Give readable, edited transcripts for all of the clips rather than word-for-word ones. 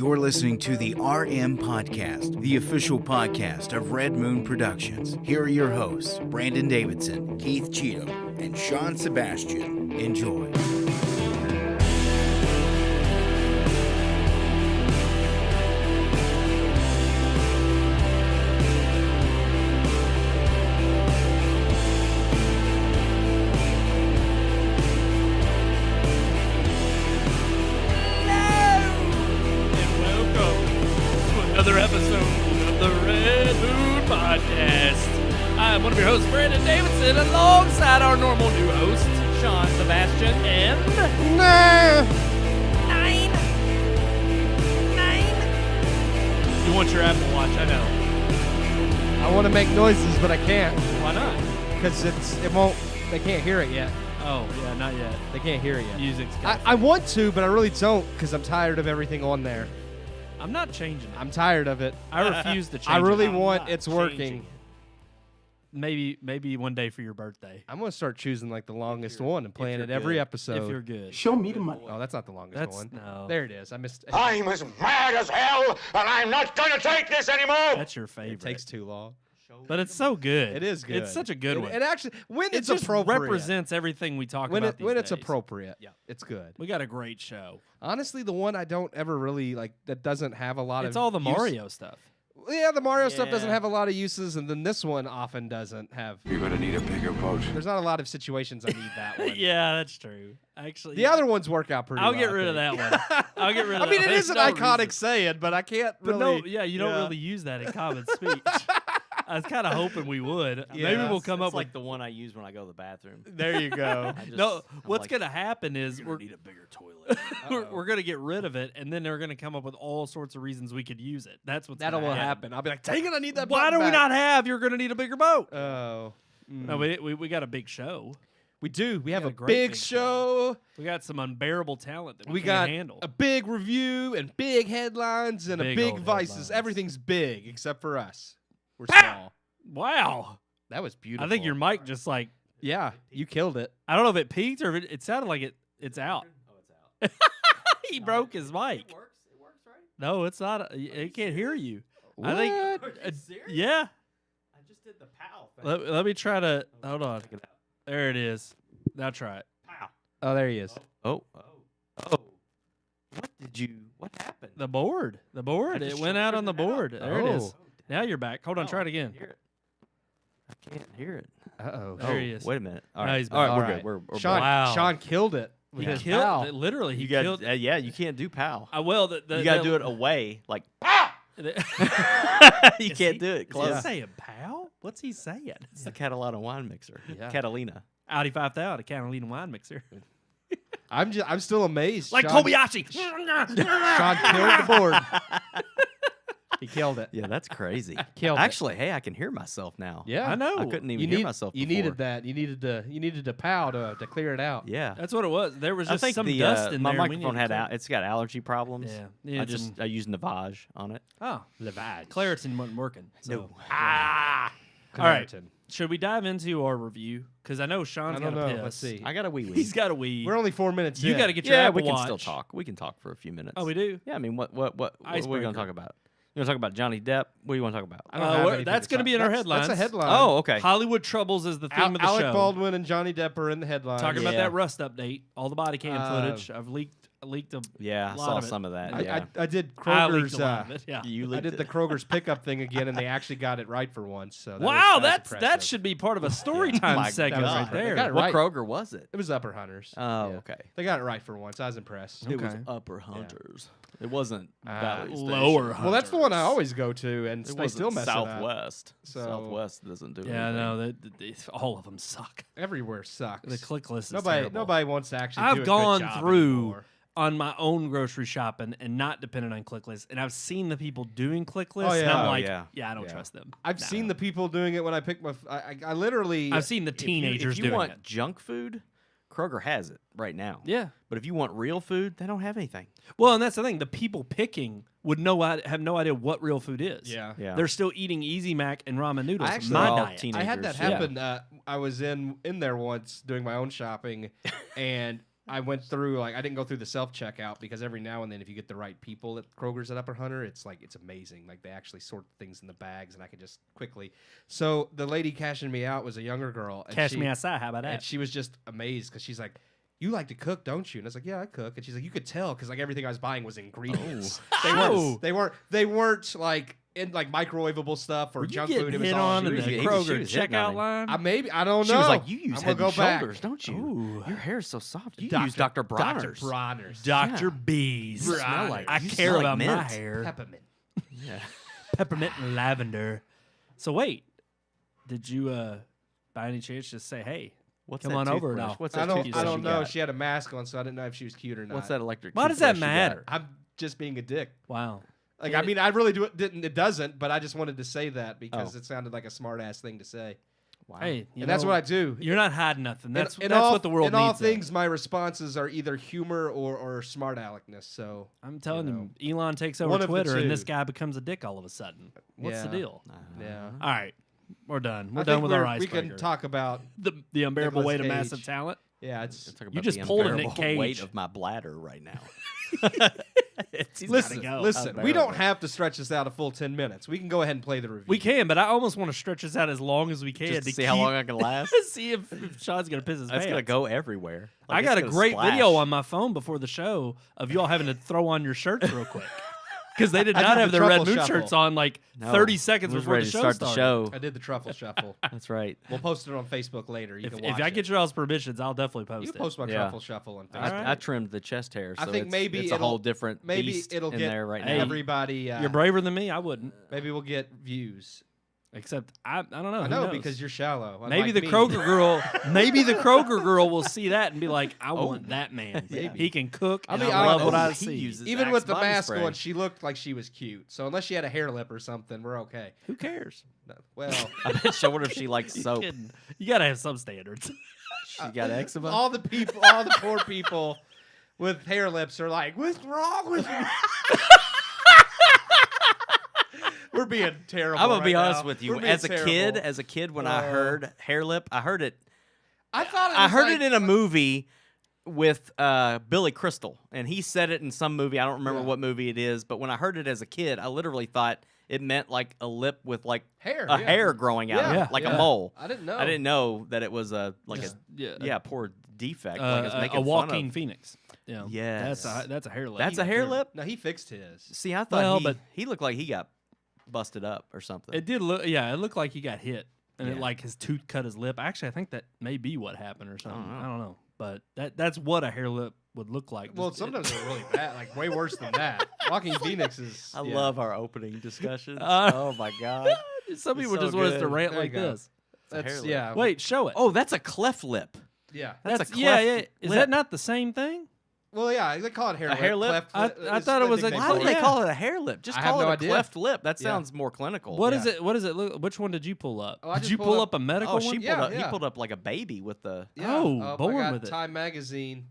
You're listening to the RMPodcast, the official podcast of Red Moon Productions. Here are your hosts, Brandon Davidson, Keith Cheatham, and Sean Sebastian. Enjoy. Another episode of the Red Moon Podcast. I'm one of your hosts, Brandon Davidson, alongside our normal new host, Sean Sebastian, and... Nine. You want your Apple Watch, I know. I want to make noises, but I can't. Why not? Because they can't hear it yet. Oh, yeah, not yet. They can't hear it yet. Music's I want to, but I really don't, because I'm tired of everything on there. I'm not changing it. I'm tired of it. I refuse to change it. I really I'm want not it's changing working. Maybe one day for your birthday. I'm going to start choosing like the longest one and playing it every episode. If you're good. Show me the money. Oh, that's not the longest one. No. There it is. I missed it. I'm as mad as hell, and I'm not going to take this anymore. That's your favorite. It takes too long. But it's so good. It is good. It's such a good one. It actually, when It it's just appropriate. represents everything we talk about these When it's days. appropriate. Yeah. It's good. We got a great show. Honestly, the one I don't ever really like that doesn't have a lot of It's all the use- Mario stuff. Yeah, the Mario stuff doesn't Yeah. have a lot of uses, and then this one often doesn't have. You're gonna need a bigger boat. There's not a lot of situations I need that one. Yeah, that's true. Actually, The other ones work out pretty I'll well. get rid of that one. I'll get rid of I mean, that it one. is an There's no iconic reason. saying, but I can't But really. no, yeah, you don't really use that in common speech. I was kind of hoping we would. Maybe Yeah. we'll come It's up like with. the one I use when I go to the bathroom. There you go. No, I'm what's like, gonna happen is You're we're gonna need a bigger toilet. we're gonna get rid of it, and then they're gonna come up with all sorts of reasons we could use it. That's what's That'll gonna happen. I'll be like, dang it, I need that. Why do button we back." not have? You're gonna need a bigger boat. Oh. No, we got a big show. We do. We have got a a great big big show. We got some unbearable talent that we We can't got handle. a big review and big headlines and Big a big old vices. headlines. Everything's big except for us. We're Pow! small. Wow, That was beautiful. I think your mic just like Yeah, you killed it. I don't know if it peaked or if it sounded like it's out. Oh, it's out. He broke his mic. It works. It works, right? No, it's not. It can't hear you. What? I think. Are you serious? Yeah. I just did the pow thing. Let me try to. Hold on. There it is. Now try it. Pow. Oh, there he is. Oh. What happened? The board. The board. just It went out on the shuffled it out. board. There it is. Oh. Now you're back. Hold on. No, Try it I again. can't hear it. I can't hear it. Uh-oh. There he is. Wait a minute. All Now right. he's All right, back. we're All good. right. We're Sean, Wow. Sean killed it. With He his killed pal. it. Literally, he you got killed. yeah, you can't do pow. Well, You got to do it away like you Is can't he- do it Is he close. saying pal? What's he saying? It's the Catalina wine mixer. Yeah. Catalina. Audi 5000, a Catalina wine mixer. I'm still amazed. Like Sean, Kobayashi. Sean killed the board. He killed it. Yeah, that's crazy. Killed it. Actually, hey, I can hear myself now. Yeah, I know. I couldn't even You hear myself You before. needed that. You needed the pow to clear it out. Yeah. That's what it was. There was I just think some the dust in my there. we microphone needed had to it's got allergy problems. Yeah. I used Navage on it. Oh, Lavage. Claritin wasn't working. So. Ah, All right. Claritin. Should we dive into our review? Because I know Sean's I don't got a know. piss. Let's see. I got a wee wee. He's got a wee. We're only 4 minutes You in. got to get your Yeah, Apple we can Watch. still talk. We can talk for a few minutes. Oh, we do? Yeah, I mean, what are we Icebreaker. going to talk about? You want to talk about Johnny Depp? What do you want to talk about? I don't have anything that's to going to talk- be in our That's headlines. a headline. Oh, okay. Hollywood Troubles is the theme of the Alec show. Baldwin and Johnny Depp are in the headline. Talking about Yeah. that Rust update, all the body cam footage. I've leaked a Yeah, I lot saw of it. some of that. I, yeah. I did I leaked Kroger's. a lot of it. Yeah. You I leaked did the it. Kroger's pickup thing again, and they actually got it right for once. So that Wow, was that impressive. should be part of a story Oh time my segment God. right They there. got it What right. Kroger was it? It was Upper Hunters. Oh, Yeah. okay. They got it right for once. I was impressed. It was Okay. Upper Hunters. It wasn't Valley Lower Station. Well, that's the one I Hunters. always go to, and It they still wasn't mess it up. Southwest. So- Southwest doesn't do Yeah, anything. no, all of them suck. Everywhere sucks. The click list is nobody, terrible. nobody wants to actually. I've do a good gone job through anymore. on my own grocery shopping and not dependent on click lists, and I've seen the people doing click lists, Oh, and yeah. I'm Oh, like, yeah. I don't Yeah. trust them. I've No. seen the people doing it when I pick my. I literally. I've seen the teenagers if you doing want it. junk food, Kroger has it right now. Yeah. But if you want real food, they don't have anything. Well, and that's the thing. The people picking would have no idea what real food is. Yeah. Yeah. They're still eating Easy Mac and ramen noodles. I actually- my They're all diet. teenagers. I had that Yeah. happen. I was in there once doing my own shopping, and I went through, like, I didn't go through the self-checkout because every now and then if you get the right people at Kroger's at Upper Hunter, it's amazing. Like, they actually sort things in the bags, and I can just quickly. So the lady cashing me out was a younger girl. And Cash me outside. How about that? And she was just amazed because she's like, you like to cook, don't you? And I was like, yeah, I cook. And she's like, you could tell because like everything I was buying was ingredients. They weren't like in like microwavable stuff or junk food. It was hit all on in the Kroger hitting checkout on line. I don't know. She was like, you use I'm Head gonna and go back. Shoulders, don't you? Ooh. Your hair is so soft. You Dr. use Dr. Bronner's. Dr. Bronner's. Dr. Yeah. B's. You smell like- I you care smell like about my mint. hair. Peppermint. Yeah. Peppermint and lavender. So wait, did you by any chance just say, hey, What's come that on over toothbrush? now? What's I that don't toothbrush you know. got? She had a mask on, so I didn't know if she was cute or not. What's that electric Why does that toothbrush you got? matter? I'm just being a dick. Wow. Like, I mean, I really didn't. It doesn't, but I just wanted to say that because it sounded like a smart ass thing to say. Wow. Hey, And that's what I do. You're not hiding nothing. That's in that's all, what the world in needs. all though. things, my responses are either humor or smart aleckness. So I'm telling know. you, Elon takes over One of the Twitter, and two. this guy becomes a dick all of a sudden. What's the Yeah. deal? yeah, All right, we're done. We're I done think with our we icebreaker. can talk about the unbearable Nicolas weight of Cage. massive talent. yeah. It's Talk You about just the pulled a Nick unbearable weight Cage. of my bladder right now. He's listen. gotta go. Listen, we don't have to stretch this out a full 10 minutes. We can go ahead and play the review. We can, but I almost want to stretch this out as long as we can Just to see keep, how long I can last. see if Sean's gonna piss his That's pants. gonna go everywhere. I Like, got a it's gonna great splash. video on my phone before the show of you all having to throw on your shirts real quick because they did I not did have the their Red truffle Moon shuffle. shirts on like No, 30 seconds I was before ready the to show start started. the show. I did the truffle shuffle. That's right. We'll post it on Facebook later. You If, can if watch I it. get your all's permissions, I'll definitely post You it. post my Yeah. truffle shuffle on Facebook. right. I trimmed the chest hair, so I think maybe it's a it'll- whole different Maybe beast it'll in get there right Hey, now. everybody. You're braver than me. I wouldn't. Maybe we'll get views. Except I don't know. I Who know knows? because you're shallow. Maybe unlike the me. Kroger girl. Maybe the Kroger girl will see that and be like, "I want that man. Maybe. He can cook. I'll and be I love honest, what I he see." uses Even Axe with the body mask spray. on, she looked like she was cute. So unless she had a hair lip or something, we're okay. Who cares? No. Well, I bet you wonder if she likes soap. Kidding. You gotta have some standards. She got eczema. all the poor people with hair lips are like, "What's wrong with you?" We're being terrible. I'm gonna right be honest now. with you. We're being As a terrible. kid, when I heard hair lip, I heard it. I thought it I was heard like, it in a movie with Billy Crystal, and he said it in some movie. I don't remember Yeah. what movie it is, but when I heard it as a kid, I literally thought it meant like a lip with like hair. a yeah. hair growing out of Yeah. it, like Yeah. a mole. I didn't know. I didn't know that it was a like Just- a poor defect. like it's making a fun Joaquin of. Phoenix. Yeah, Yes. that's a hair lip. That's a hair lip. No, he fixed his. See, I thought Well, but- he looked like he got busted up or something. It did look. Yeah, it looked like he got hit, and it Yeah. like his tooth cut his lip. Actually, I think that may be what happened or something. know. I don't know, but that's what a hair lip would look like. Well, Just- sometimes they're really bad, like way worse than that. Joaquin Phoenix is. I yeah. love our opening discussions. Uh, oh my god! some it's people so just want us to good. rant There you like go. this. a hair That's lip. yeah. Wait, show it. Oh, that's a cleft lip. Yeah. That's a yeah, cleft yeah. Is lip. that not the same thing? Well, yeah, they call it hair A lip. hair lip? Cleft I- lip. I It's thought it was a- nickname Why for do it. they yeah. call it a hair lip? Just I call have it no a idea. cleft lip. That Yeah. sounds more clinical. What is Yeah. it? What does it look? Which one did you pull up? Oh, I did just you pulled pull up- up a medical Oh, she one pulled Yeah, up. He yeah. pulled up like a baby with the. Yeah. Oh, born I got with it. Time magazine.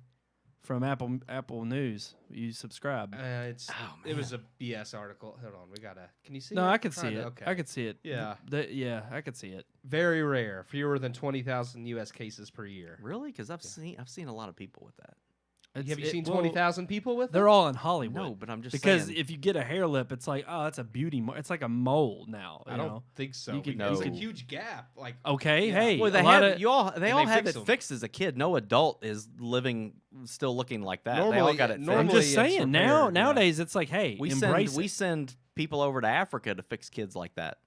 from Apple News? You subscribe? It man. was a BS article. Hold on, we gotta. Can you see? No, it? I could Trying see to- it. Okay. I could see it. Yeah. Yeah, I could see it. Very rare. Fewer than 20,000 U.S. cases per year. Really? Because I've seen a lot of people with that. Have you It- seen well, 20,000 people with They're it? all in Hollywood. No, but I'm just because saying. if you get a hair lip, it's like, oh, that's a beauty. It's like a mole now. I you don't know? think so. You could- It's a No. huge gap. Like Okay, Yeah. hey, well, a they lot have of, they all And they have fix it 'em. fixed as a kid. No adult is living still looking like that. they all Normally- got it fixed. I'm normally just it's saying. repaired, yeah. Nowadays, it's like, hey, We embrace we it. send people over to Africa to fix kids like that.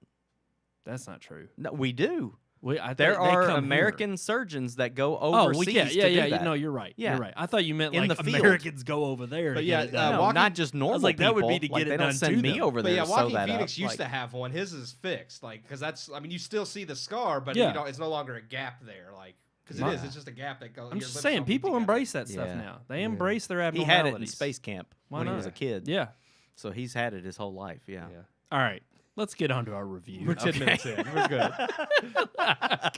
That's not true. No, we do. I There they are come American here. surgeons that go Oh, overseas yeah. to do that. No, you're right. Yeah. You're right. I thought you meant In like the field. Americans go over there. But to yeah, get it done. No, Joaquin- not just normal like, that would be people. to get Like, it they don't done send to me them. over But there yeah, to sew Joaquin that Phoenix up. used Like, to have one. His is fixed, like because that's. I mean, you still see the scar, but Yeah. you know, it's no longer a gap there, like because My- it is. It's just a gap that goes. I'm your just lips saying, don't meet people together. embrace that stuff Yeah. now. They embrace their he abnormalities. had it in space camp Why when he not? was a kid. Yeah. So he's had it his whole life. Yeah. Yeah. All right. Let's get on to our review. We're 10 minutes in. We're good.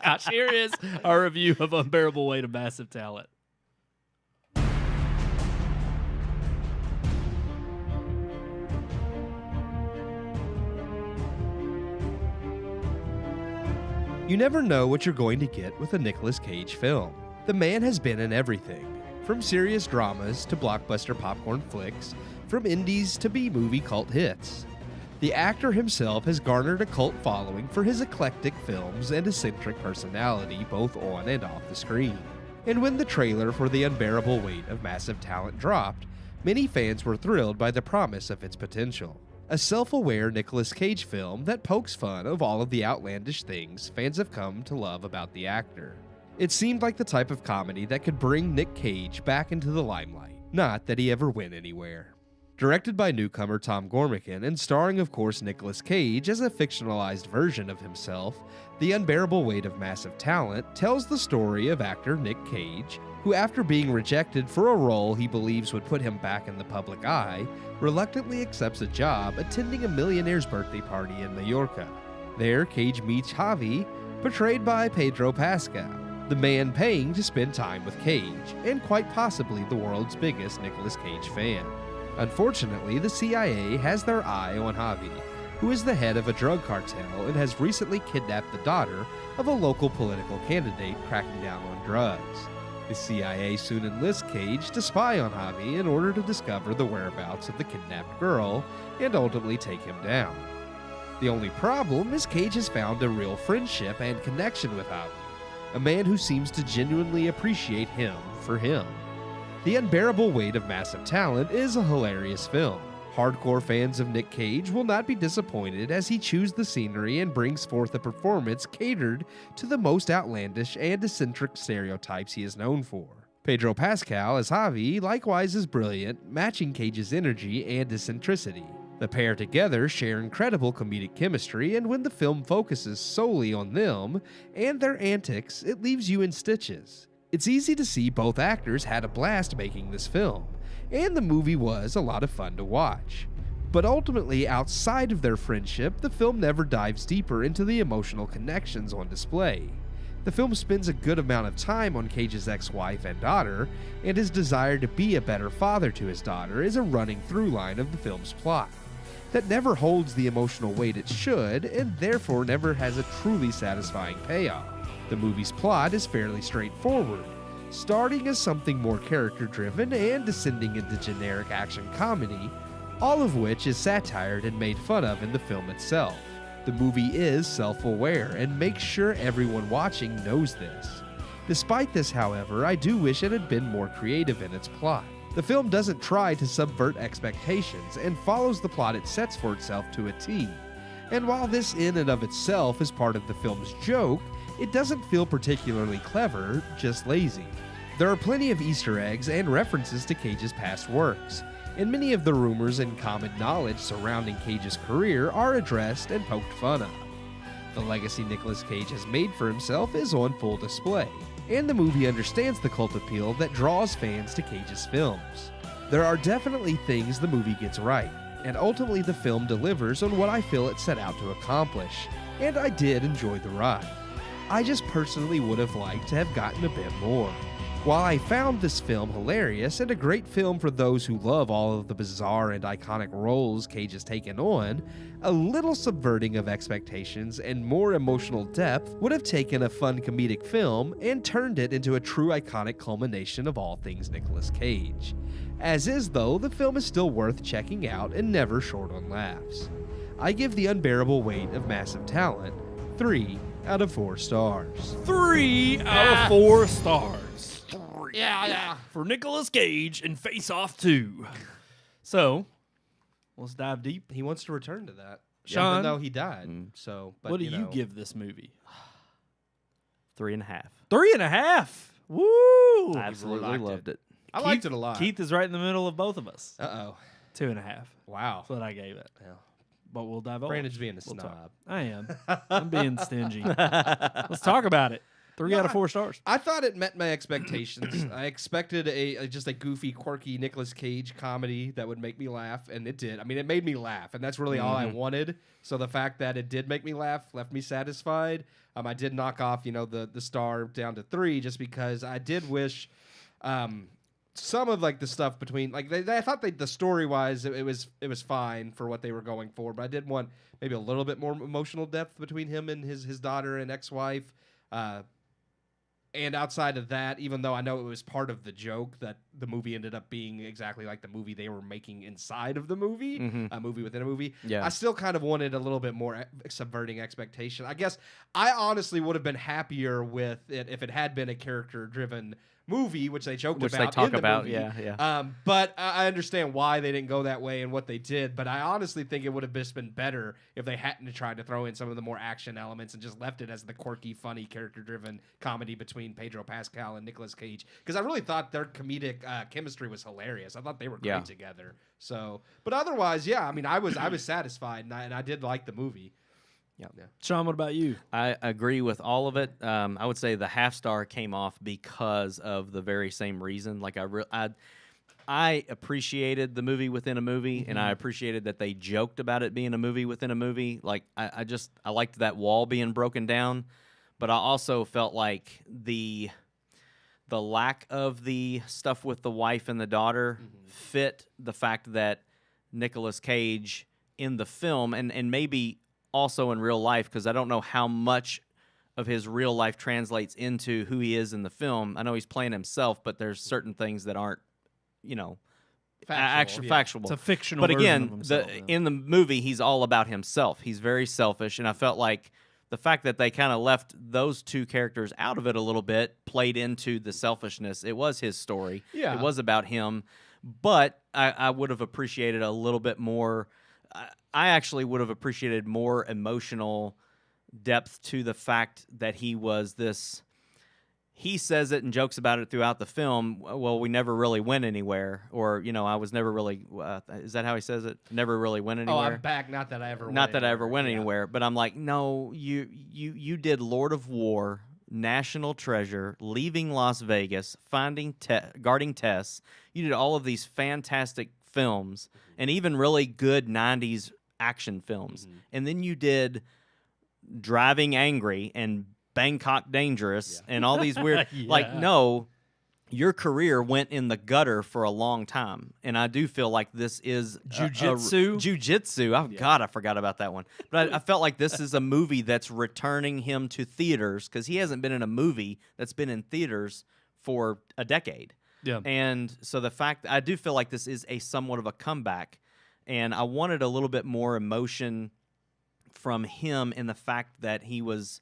Gosh, here is our review of Unbearable Weight of Massive Talent. You never know what you're going to get with a Nicolas Cage film. The man has been in everything. from serious dramas to blockbuster popcorn flicks, from indies to B-movie cult hits. The actor himself has garnered a cult following for his eclectic films and eccentric personality both on and off the screen. And when the trailer for The Unbearable Weight of Massive Talent dropped, many fans were thrilled by the promise of its potential. A self-aware Nicolas Cage film that pokes fun of all of the outlandish things fans have come to love about the actor. It seemed like the type of comedy that could bring Nick Cage back into the limelight, not that he ever went anywhere. Directed by newcomer Tom Gormican and starring, of course, Nicolas Cage as a fictionalized version of himself, The Unbearable Weight of Massive Talent tells the story of actor Nick Cage, who after being rejected for a role he believes would put him back in the public eye, reluctantly accepts a job attending a millionaire's birthday party in Mallorca. There, Cage meets Javi, portrayed by Pedro Pascal, the man paying to spend time with Cage, and quite possibly the world's biggest Nicolas Cage fan. Unfortunately, the CIA has their eye on Javi, who is the head of a drug cartel and has recently kidnapped the daughter of a local political candidate cracking down on drugs. The CIA soon enlists Cage to spy on Javi in order to discover the whereabouts of the kidnapped girl and ultimately take him down. The only problem is Cage has found a real friendship and connection with Javi, a man who seems to genuinely appreciate him for him. The Unbearable Weight of Massive Talent is a hilarious film. Hardcore fans of Nick Cage will not be disappointed as he chews the scenery and brings forth a performance catered to the most outlandish and eccentric stereotypes he is known for. Pedro Pascal as Javi likewise is brilliant, matching Cage's energy and eccentricity. The pair together share incredible comedic chemistry, and when the film focuses solely on them and their antics, it leaves you in stitches. It's easy to see both actors had a blast making this film, and the movie was a lot of fun to watch. But ultimately, outside of their friendship, the film never dives deeper into the emotional connections on display. The film spends a good amount of time on Cage's ex-wife and daughter, and his desire to be a better father to his daughter is a running through line of the film's plot that never holds the emotional weight it should, and therefore never has a truly satisfying payoff. The movie's plot is fairly straightforward, starting as something more character-driven and descending into generic action comedy, all of which is satired and made fun of in the film itself. The movie is self-aware and makes sure everyone watching knows this. Despite this, however, I do wish it had been more creative in its plot. The film doesn't try to subvert expectations and follows the plot it sets for itself to a T. And while this in and of itself is part of the film's joke, it doesn't feel particularly clever, just lazy. There are plenty of Easter eggs and references to Cage's past works, and many of the rumors and common knowledge surrounding Cage's career are addressed and poked fun of. The legacy Nicolas Cage has made for himself is on full display, and the movie understands the cult appeal that draws fans to Cage's films. There are definitely things the movie gets right, and ultimately the film delivers on what I feel it set out to accomplish, and I did enjoy the ride. I just personally would have liked to have gotten a bit more. While I found this film hilarious and a great film for those who love all of the bizarre and iconic roles Cage has taken on, a little subverting of expectations and more emotional depth would have taken a fun comedic film and turned it into a true iconic culmination of all things Nicolas Cage. As is, though, the film is still worth checking out and never short on laughs. I give The Unbearable Weight of Massive Talent 3 out of 4 stars. 3 out of 4 stars. Yeah. For Nicolas Cage in Face Off 2. So, let's dive deep. He wants to return to that. Sean? Even though he died. So, but, What do you give this movie? 3.5. 3.5. Woo! I absolutely rocked loved it. I liked it a lot. Keith is right in the middle of both of us. Uh-oh. 2.5. Wow. That's what I gave it. Yeah. But we'll dive on. Brandon's being a We'll snob. talk. I am. I'm being stingy. Let's talk about it. 3 out of 4 stars. I thought it met my expectations. I expected just a goofy, quirky Nicolas Cage comedy that would make me laugh, and it did. I mean, it made me laugh, and that's really all I wanted. So the fact that it did make me laugh left me satisfied. I did knock off, the star down to 3 just because I did wish some of the stuff between I thought the story wise it was fine for what they were going for, but I did want maybe a little bit more emotional depth between him and his daughter and ex-wife. And outside of that, even though I know it was part of the joke that the movie ended up being exactly like the movie they were making inside of the movie, a movie within a movie, I still kind of wanted a little bit more subverting expectation. I guess I honestly would have been happier with it if it had been a character-driven movie, which they joked Which about they talk in the about, movie. yeah. But I understand why they didn't go that way and what they did. But I honestly think it would have just been better if they hadn't tried to throw in some of the more action elements and just left it as the quirky, funny, character-driven comedy between Pedro Pascal and Nicolas Cage. Because I really thought their comedic chemistry was hilarious. I thought they were great together. So, but otherwise, I mean, I was satisfied, and I did like the movie. Yeah. Sean, what about you? I agree with all of it. I would say the half star came off because of the very same reason. Like I appreciated the movie within a movie, and I appreciated that they joked about it being a movie within a movie. Like I liked that wall being broken down, but I also felt like the lack of the stuff with the wife and the daughter fit the fact that Nicolas Cage in the film and maybe also in real life, because I don't know how much of his real life translates into who he is in the film. I know he's playing himself, but there's certain things that aren't, factual. It's a fictional But version again, of himself, in the movie, he's all about himself. He's very selfish, and I felt like the fact that they kind of left those two characters out of it a little bit played into the selfishness. It was his story. Yeah. It was about him, but I would have appreciated a little bit more. I actually would have appreciated more emotional depth to the fact that he was this. He says it and jokes about it throughout the film. Well, we never really went anywhere, or I was never really. Is that how he says it? Never really went anywhere. Oh, I'm back. Not that I ever went anywhere. But I'm like, no, you did Lord of War, National Treasure, Leaving Las Vegas, Guarding Tess. You did all of these fantastic films and even really good 90s action films. And then you did Driving Angry and Bangkok Dangerous and all these weird no, your career went in the gutter for a long time. And I do feel like this is Jiu-Jitsu. Oh God, I forgot about that one. But I felt like this is a movie that's returning him to theaters, because he hasn't been in a movie that's been in theaters for a decade. Yeah. And so the fact, I do feel like this is a somewhat of a comeback, and I wanted a little bit more emotion from him in the fact that his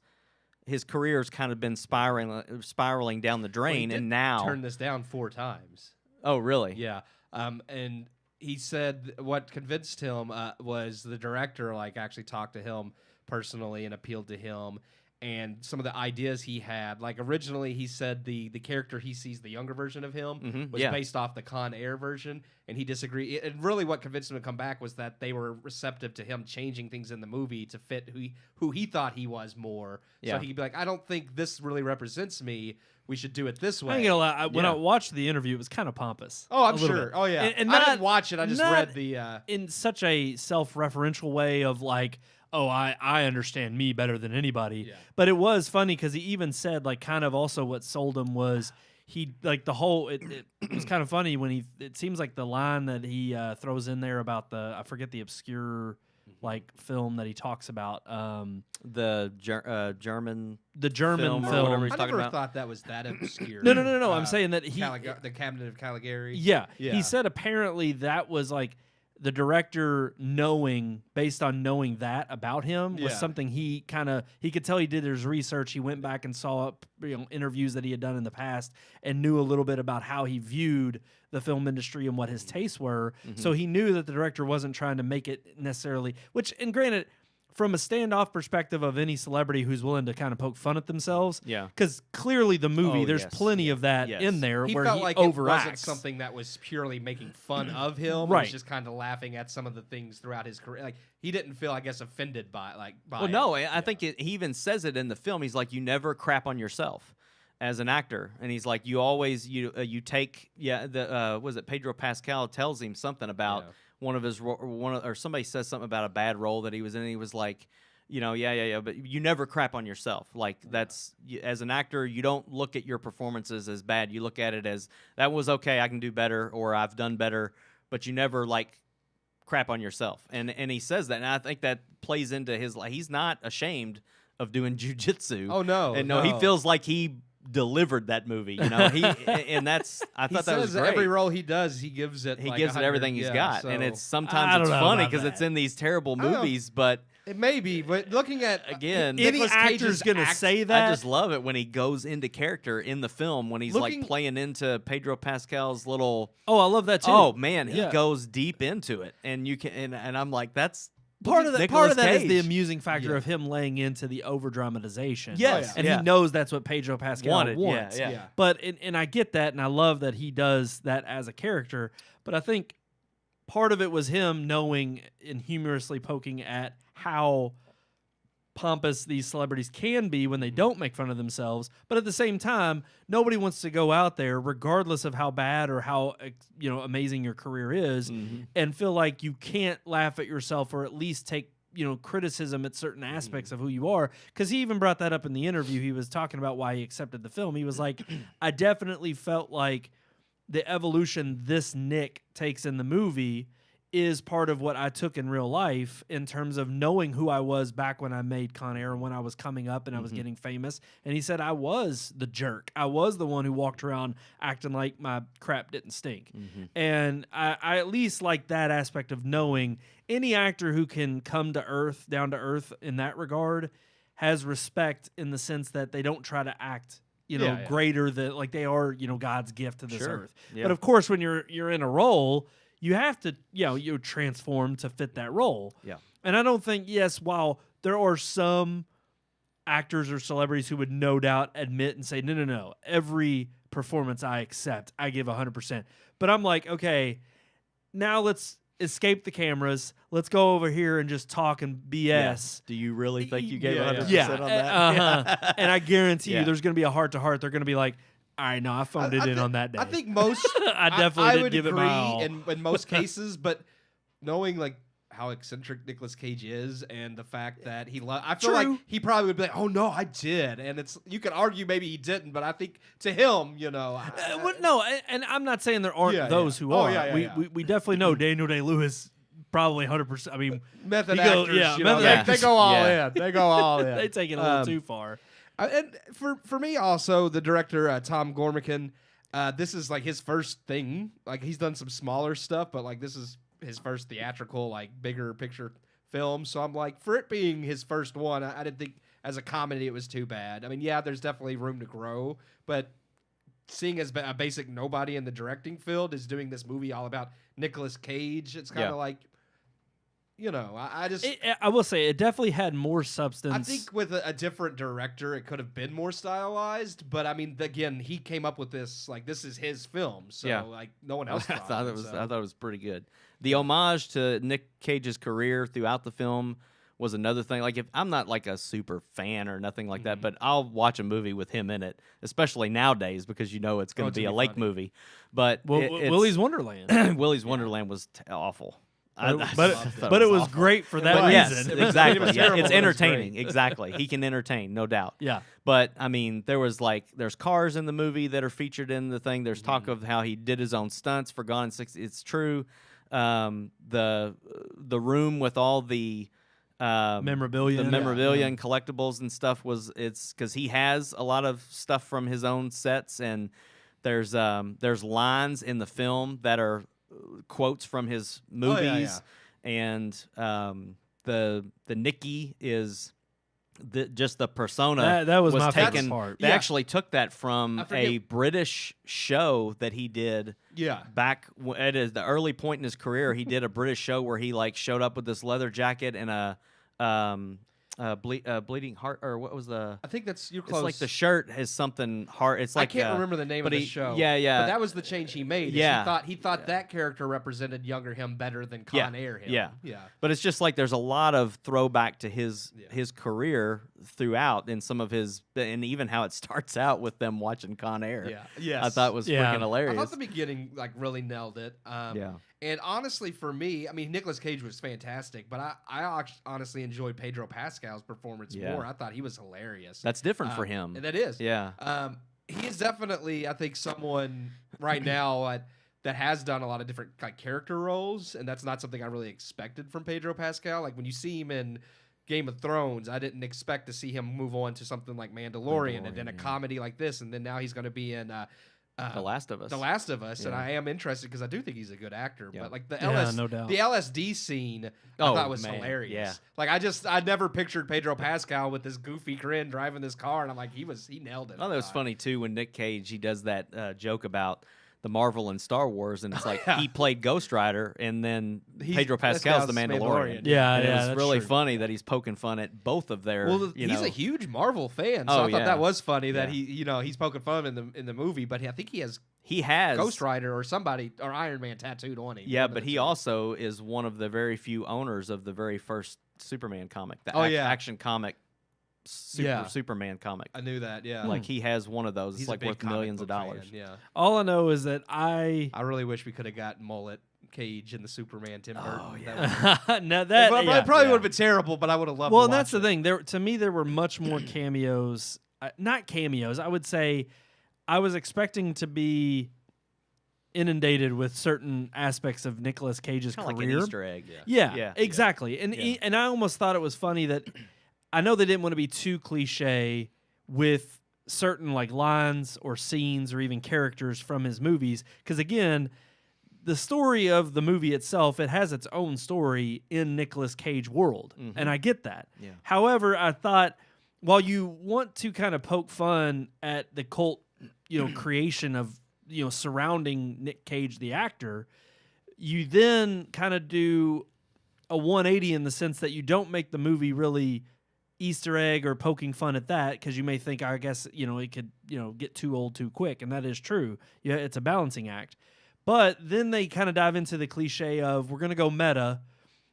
career's kind of been spiraling down the drain, and now turned this down 4 times. Oh, really? Yeah. And he said what convinced him was the director actually talked to him personally and appealed to him. And some of the ideas he had, like originally he said the character he sees, the younger version of him, was based off the Con Air version, and he disagreed. And really what convinced him to come back was that they were receptive to him changing things in the movie to fit who he thought he was more. Yeah. So he could be like, I don't think this really represents me. We should do it this way. I ain't gonna lie, when I watched the interview, it was kind of pompous. Oh, I'm a little sure. bit. Oh, yeah. And I didn't watch it. I just read the... in such a self-referential way of like, oh, I understand me better than anybody. Yeah. But it was funny because he even said, like, kind of also what sold him was he, like, the whole, it was kind of funny when it seems like the line that he throws in there about I forget the obscure, like, film that he talks about. The German film. or whatever he's I talking never about. thought that was that obscure. No. I'm saying that the Cabinet of Caligari. Yeah. Yeah. He said apparently that was like the director based on knowing that about him was something he could tell he did his research. He went back and saw interviews that he had done in the past and knew a little bit about how he viewed the film industry and what his tastes were. So he knew that the director wasn't trying to make it necessarily, and granted, from a standoff perspective of any celebrity who's willing to kind of poke fun at themselves. Yeah. Because clearly the movie, there's plenty of that in there He where felt he like overacts. it wasn't something that was purely making fun of him. Right. He was just kind of laughing at some of the things throughout his career. Like, he didn't feel, I guess, offended by it. Well, no, I think he even says it in the film. He's like, you never crap on yourself as an actor. And he's like, you always, you take, was it Pedro Pascal tells him something about one of his, or somebody says something about a bad role that he was in, and he was like, but you never crap on yourself. Like, that's, as an actor, you don't look at your performances as bad. You look at it as, that was okay, I can do better, or I've done better, but you never, crap on yourself. And he says that, and I think that plays into his, he's not ashamed of doing jiu-jitsu. Oh, no. And no, he feels like he delivered that movie. You know, and that's I thought that was great. Every role he does, he gives it. He like gives it 100, everything he's got, so. and it's I sometimes don't it's know funny about because it's that. in these terrible I don't know. movies, but. It may be, but looking at Again, Any Nicolas actor's Cage's gonna act- say that. I just love it when he goes into character in the film when he's Looking- like playing into Pedro Pascal's little. Oh, I love that too. Oh man, he Yeah. goes deep into it, and you can, and I'm like, that's Part of that Nicolas is the Cage. amusing factor Yeah. of him laying into the over dramatization. Yes, and yeah. he knows that's what Pedro Pascal Wanted, yeah, wants. yeah. Yeah. But and I get that, and I love that he does that as a character. But I think part of it was him knowing and humorously poking at how pompous these celebrities can be when they don't make fun of themselves. But at the same time, nobody wants to go out there, regardless of how bad or how amazing your career is, and feel like you can't laugh at yourself or at least take criticism at certain aspects of who you are. Because he even brought that up in the interview. He was talking about why he accepted the film. He was like, I definitely felt like the evolution this Nick takes in the movie is part of what I took in real life in terms of knowing who I was back when I made Con Air and when I was coming up and I was getting famous. And he said I was the jerk. I was the one who walked around acting like my crap didn't stink. And I at least like that aspect of knowing any actor who can come to earth, down to earth in that regard, has respect in the sense that they don't try to act greater than like they are, God's gift to this earth. Yeah. But of course, when you're in a role, you have to, you transform to fit that role. Yeah. And I don't think, while there are some actors or celebrities who would no doubt admit and say, no, every performance I accept, I give 100%. But I'm like, okay, now let's escape the cameras. Let's go over here and just talk and BS. Do you really think you gave 100% Yeah. on that? And I guarantee Yeah. you there's going to be a heart-to-heart. They're going to be like, all right, no, I phoned it in on that day. I think most. I definitely didn't would give it agree my all. in most cases, but knowing like how eccentric Nicolas Cage is and the fact that I feel like True. he probably would be like, oh no, I did, and you could argue maybe he didn't, but I think to him, No, and I'm not saying there aren't Yeah, those yeah. who Oh, are. yeah, yeah, We definitely know Daniel Day-Lewis probably 100%. I mean, method you go- actors, yeah, they method go all Yeah. in. They go all in. they take it a little too far. And for me also, the director Tom Gormican, this is like his first thing. Like he's done some smaller stuff, but like this is his first theatrical, like bigger picture film. So I'm like, for it being his first one, I didn't think as a comedy it was too bad. I mean, yeah, there's definitely room to grow, but seeing as a basic nobody in the directing field is doing this movie all about Nicolas Cage, it's kind of like, I just. I will say it definitely had more substance. I think with a different director, it could have been more stylized. But I mean, again, he came up with this. Like, this is his film, so like no one else. I thought it was pretty good. The homage to Nick Cage's career throughout the film was another thing. Like, if I'm not like a super fan or nothing like that, but I'll watch a movie with him in it, especially nowadays because it's going to be a lake movie. But Willy's Wonderland. Willy's Wonderland was awful. But it was great for that reason. Yes, exactly. It was Yeah, terrible, it's but it was entertaining. great. Exactly. He can entertain, no doubt. Yeah. But I mean, there's cars in the movie that are featured in the thing. There's talk of how he did his own stunts for Gone in 60. It's true. The room with all the Memorabilia. and collectibles and stuff it's because he has a lot of stuff from his own sets, and there's lines in the film that are quotes from his movies, and the Nicky is just the persona That was my taken. favorite part. They actually took that from I forget- a British show that he did. Yeah. Back at the early point in his career, he did a British show where he showed up with this leather jacket and a bleeding heart, or what was the? I think that's you're It's close. like the shirt has something hard. It's like I can't remember the name of but the show. Yeah, yeah. But that was the change he made. is Yeah. He thought that character represented younger him better than Yeah, Con Air him. yeah. Yeah. But it's just like there's a lot of throwback to his Yeah. career throughout in some of his, and even how it starts out with them watching Con Air. Yeah. Yes. I thought was Yeah. freaking I hilarious. thought the beginning really nailed it. Yeah. And honestly, for me, I mean, Nicolas Cage was fantastic, but I honestly enjoyed Pedro Pascal's performance Yeah. more. I thought he was hilarious. That's different for him. And that is. Yeah. He is definitely, I think, someone right now that has done a lot of different character roles, and that's not something I really expected from Pedro Pascal. Like when you see him in Game of Thrones. I didn't expect to see him move on to something like Mandalorian and then a comedy like this, and then now he's going to be in The Last of Us. The Last of Us, and Yeah. I am interested because I do think he's a good actor. Yeah. But like the no doubt. the LSD scene, I Oh, thought was man, hilarious. yeah. Like I never pictured Pedro Pascal with this goofy grin driving this car, and I'm like, he nailed it. I thought it was funny too when Nick Cage he does that joke about the Marvel and Star Wars, and it's like he played Ghost Rider, and then Pedro Pascal's the Mandalorian. Yeah, And yeah, it was that's really true. funny that he's poking fun at both of their. Well, you he's know, a huge Marvel fan, so Oh, I thought yeah. that was funny that Yeah. he's poking fun in the movie. But I think he has Ghost Rider or somebody or Iron Man tattooed on him. Yeah, One of but the he two. also is one of the very few owners of the very first Superman comic, the yeah. action comic, Superman comic. I knew that. Yeah, Like he has one of those. he's It's a like big worth comic millions of book dollars. fan, Yeah, All I know is that I I really wish we could have got Mullet Cage in the Superman Tim Burton. Oh, That no would, that it yeah. probably yeah. would have been terrible, but I would have loved. Well, to and that's watch the it. thing. To me, there were much more cameos. Not cameos. I would say I was expecting to be inundated with certain aspects of Nicolas Cage's Kind of career. like an Easter egg. Yeah, exactly. And Yeah. and I almost thought it was funny that I know they didn't want to be too cliche with certain like lines or scenes or even characters from his movies, because again, the story of the movie itself, it has its own story in Nicolas Cage world, and I get that. Yeah. However, I thought while you want to kind of poke fun at the cult, creation of surrounding Nick Cage the actor, you then kind of do a 180 in the sense that you don't make the movie really Easter egg or poking fun at that, because you may think, I guess, it could, get too old too quick. And that is true. Yeah, it's a balancing act. But then they kind of dive into the cliche of we're going to go meta,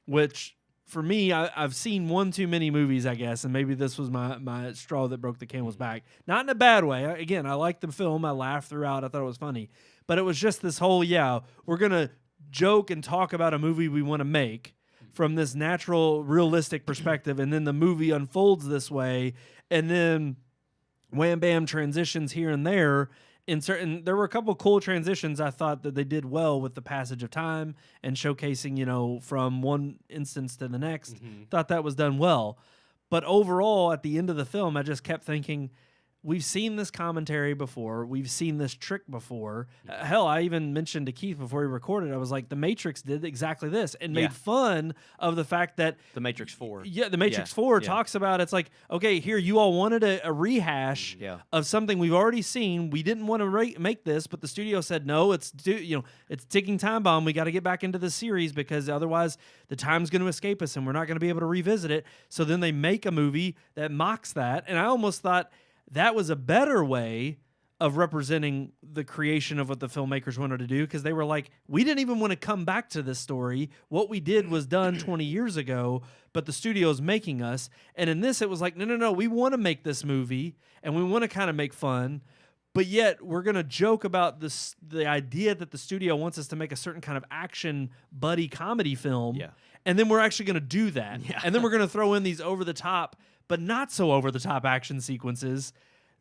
which for me, I've seen one too many movies, I guess. And maybe this was my straw that broke the camel's back. Not in a bad way. Again, I liked the film. I laughed throughout. I thought it was funny. But it was just this whole, we're going to joke and talk about a movie we want to make from this natural, realistic perspective, and then the movie unfolds this way, and then wham bam transitions here and there. There were a couple cool transitions I thought that they did well with the passage of time and showcasing, from one instance to the next. Thought that was done well. But overall, at the end of the film, I just kept thinking, we've seen this commentary before. We've seen this trick before. Hell, I even mentioned to Keith before we recorded, I was like, The Matrix did exactly this and made fun of the fact that The Matrix 4. Yeah, The Matrix 4 talks about, it's like, okay, here, you all wanted a rehash of something we've already seen. We didn't want to make this, but the studio said, no, it's ticking time bomb. We got to get back into the series because otherwise the time's going to escape us and we're not going to be able to revisit it. So then they make a movie that mocks that. And I almost thought that was a better way of representing the creation of what the filmmakers wanted to do, because they were like, we didn't even want to come back to this story. What we did was done 20 years ago, but the studio's making us. And in this, it was like, no, we want to make this movie, and we want to kind of make fun, but yet we're going to joke about the idea that the studio wants us to make a certain kind of action buddy comedy film, and then we're actually going to do that. And then we're going to throw in these over-the-top but not so over-the-top action sequences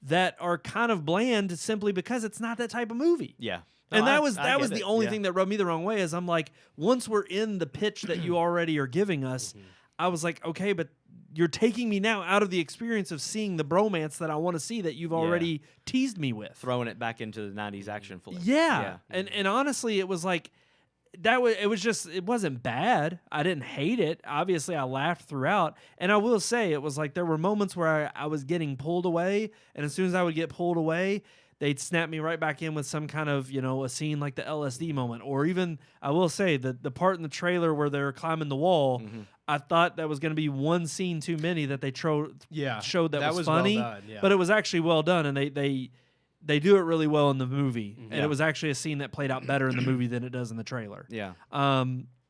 that are kind of bland simply because it's not that type of movie. Yeah. And that was get the it. only Yeah. thing that rubbed me the wrong way, is I'm like, once we're in the pitch that you already are giving us, I was like, okay, but you're taking me now out of the experience of seeing the bromance that I want to see that you've already teased me with. Throwing it back into the 90s action flick. Yeah. And honestly, it was like, it wasn't bad. I didn't hate it. Obviously, I laughed throughout. And I will say, it was like there were moments where I was getting pulled away, and as soon as I would get pulled away, they'd snap me right back in with some kind of, a scene like the LSD moment. Or even, I will say, the part in the trailer where they're climbing the wall, I thought that was going to be one scene too many that they showed that was funny. Well done, but it was actually well done, and they do it really well in the movie. And it was actually a scene that played out better in the movie than it does in the trailer. Yeah.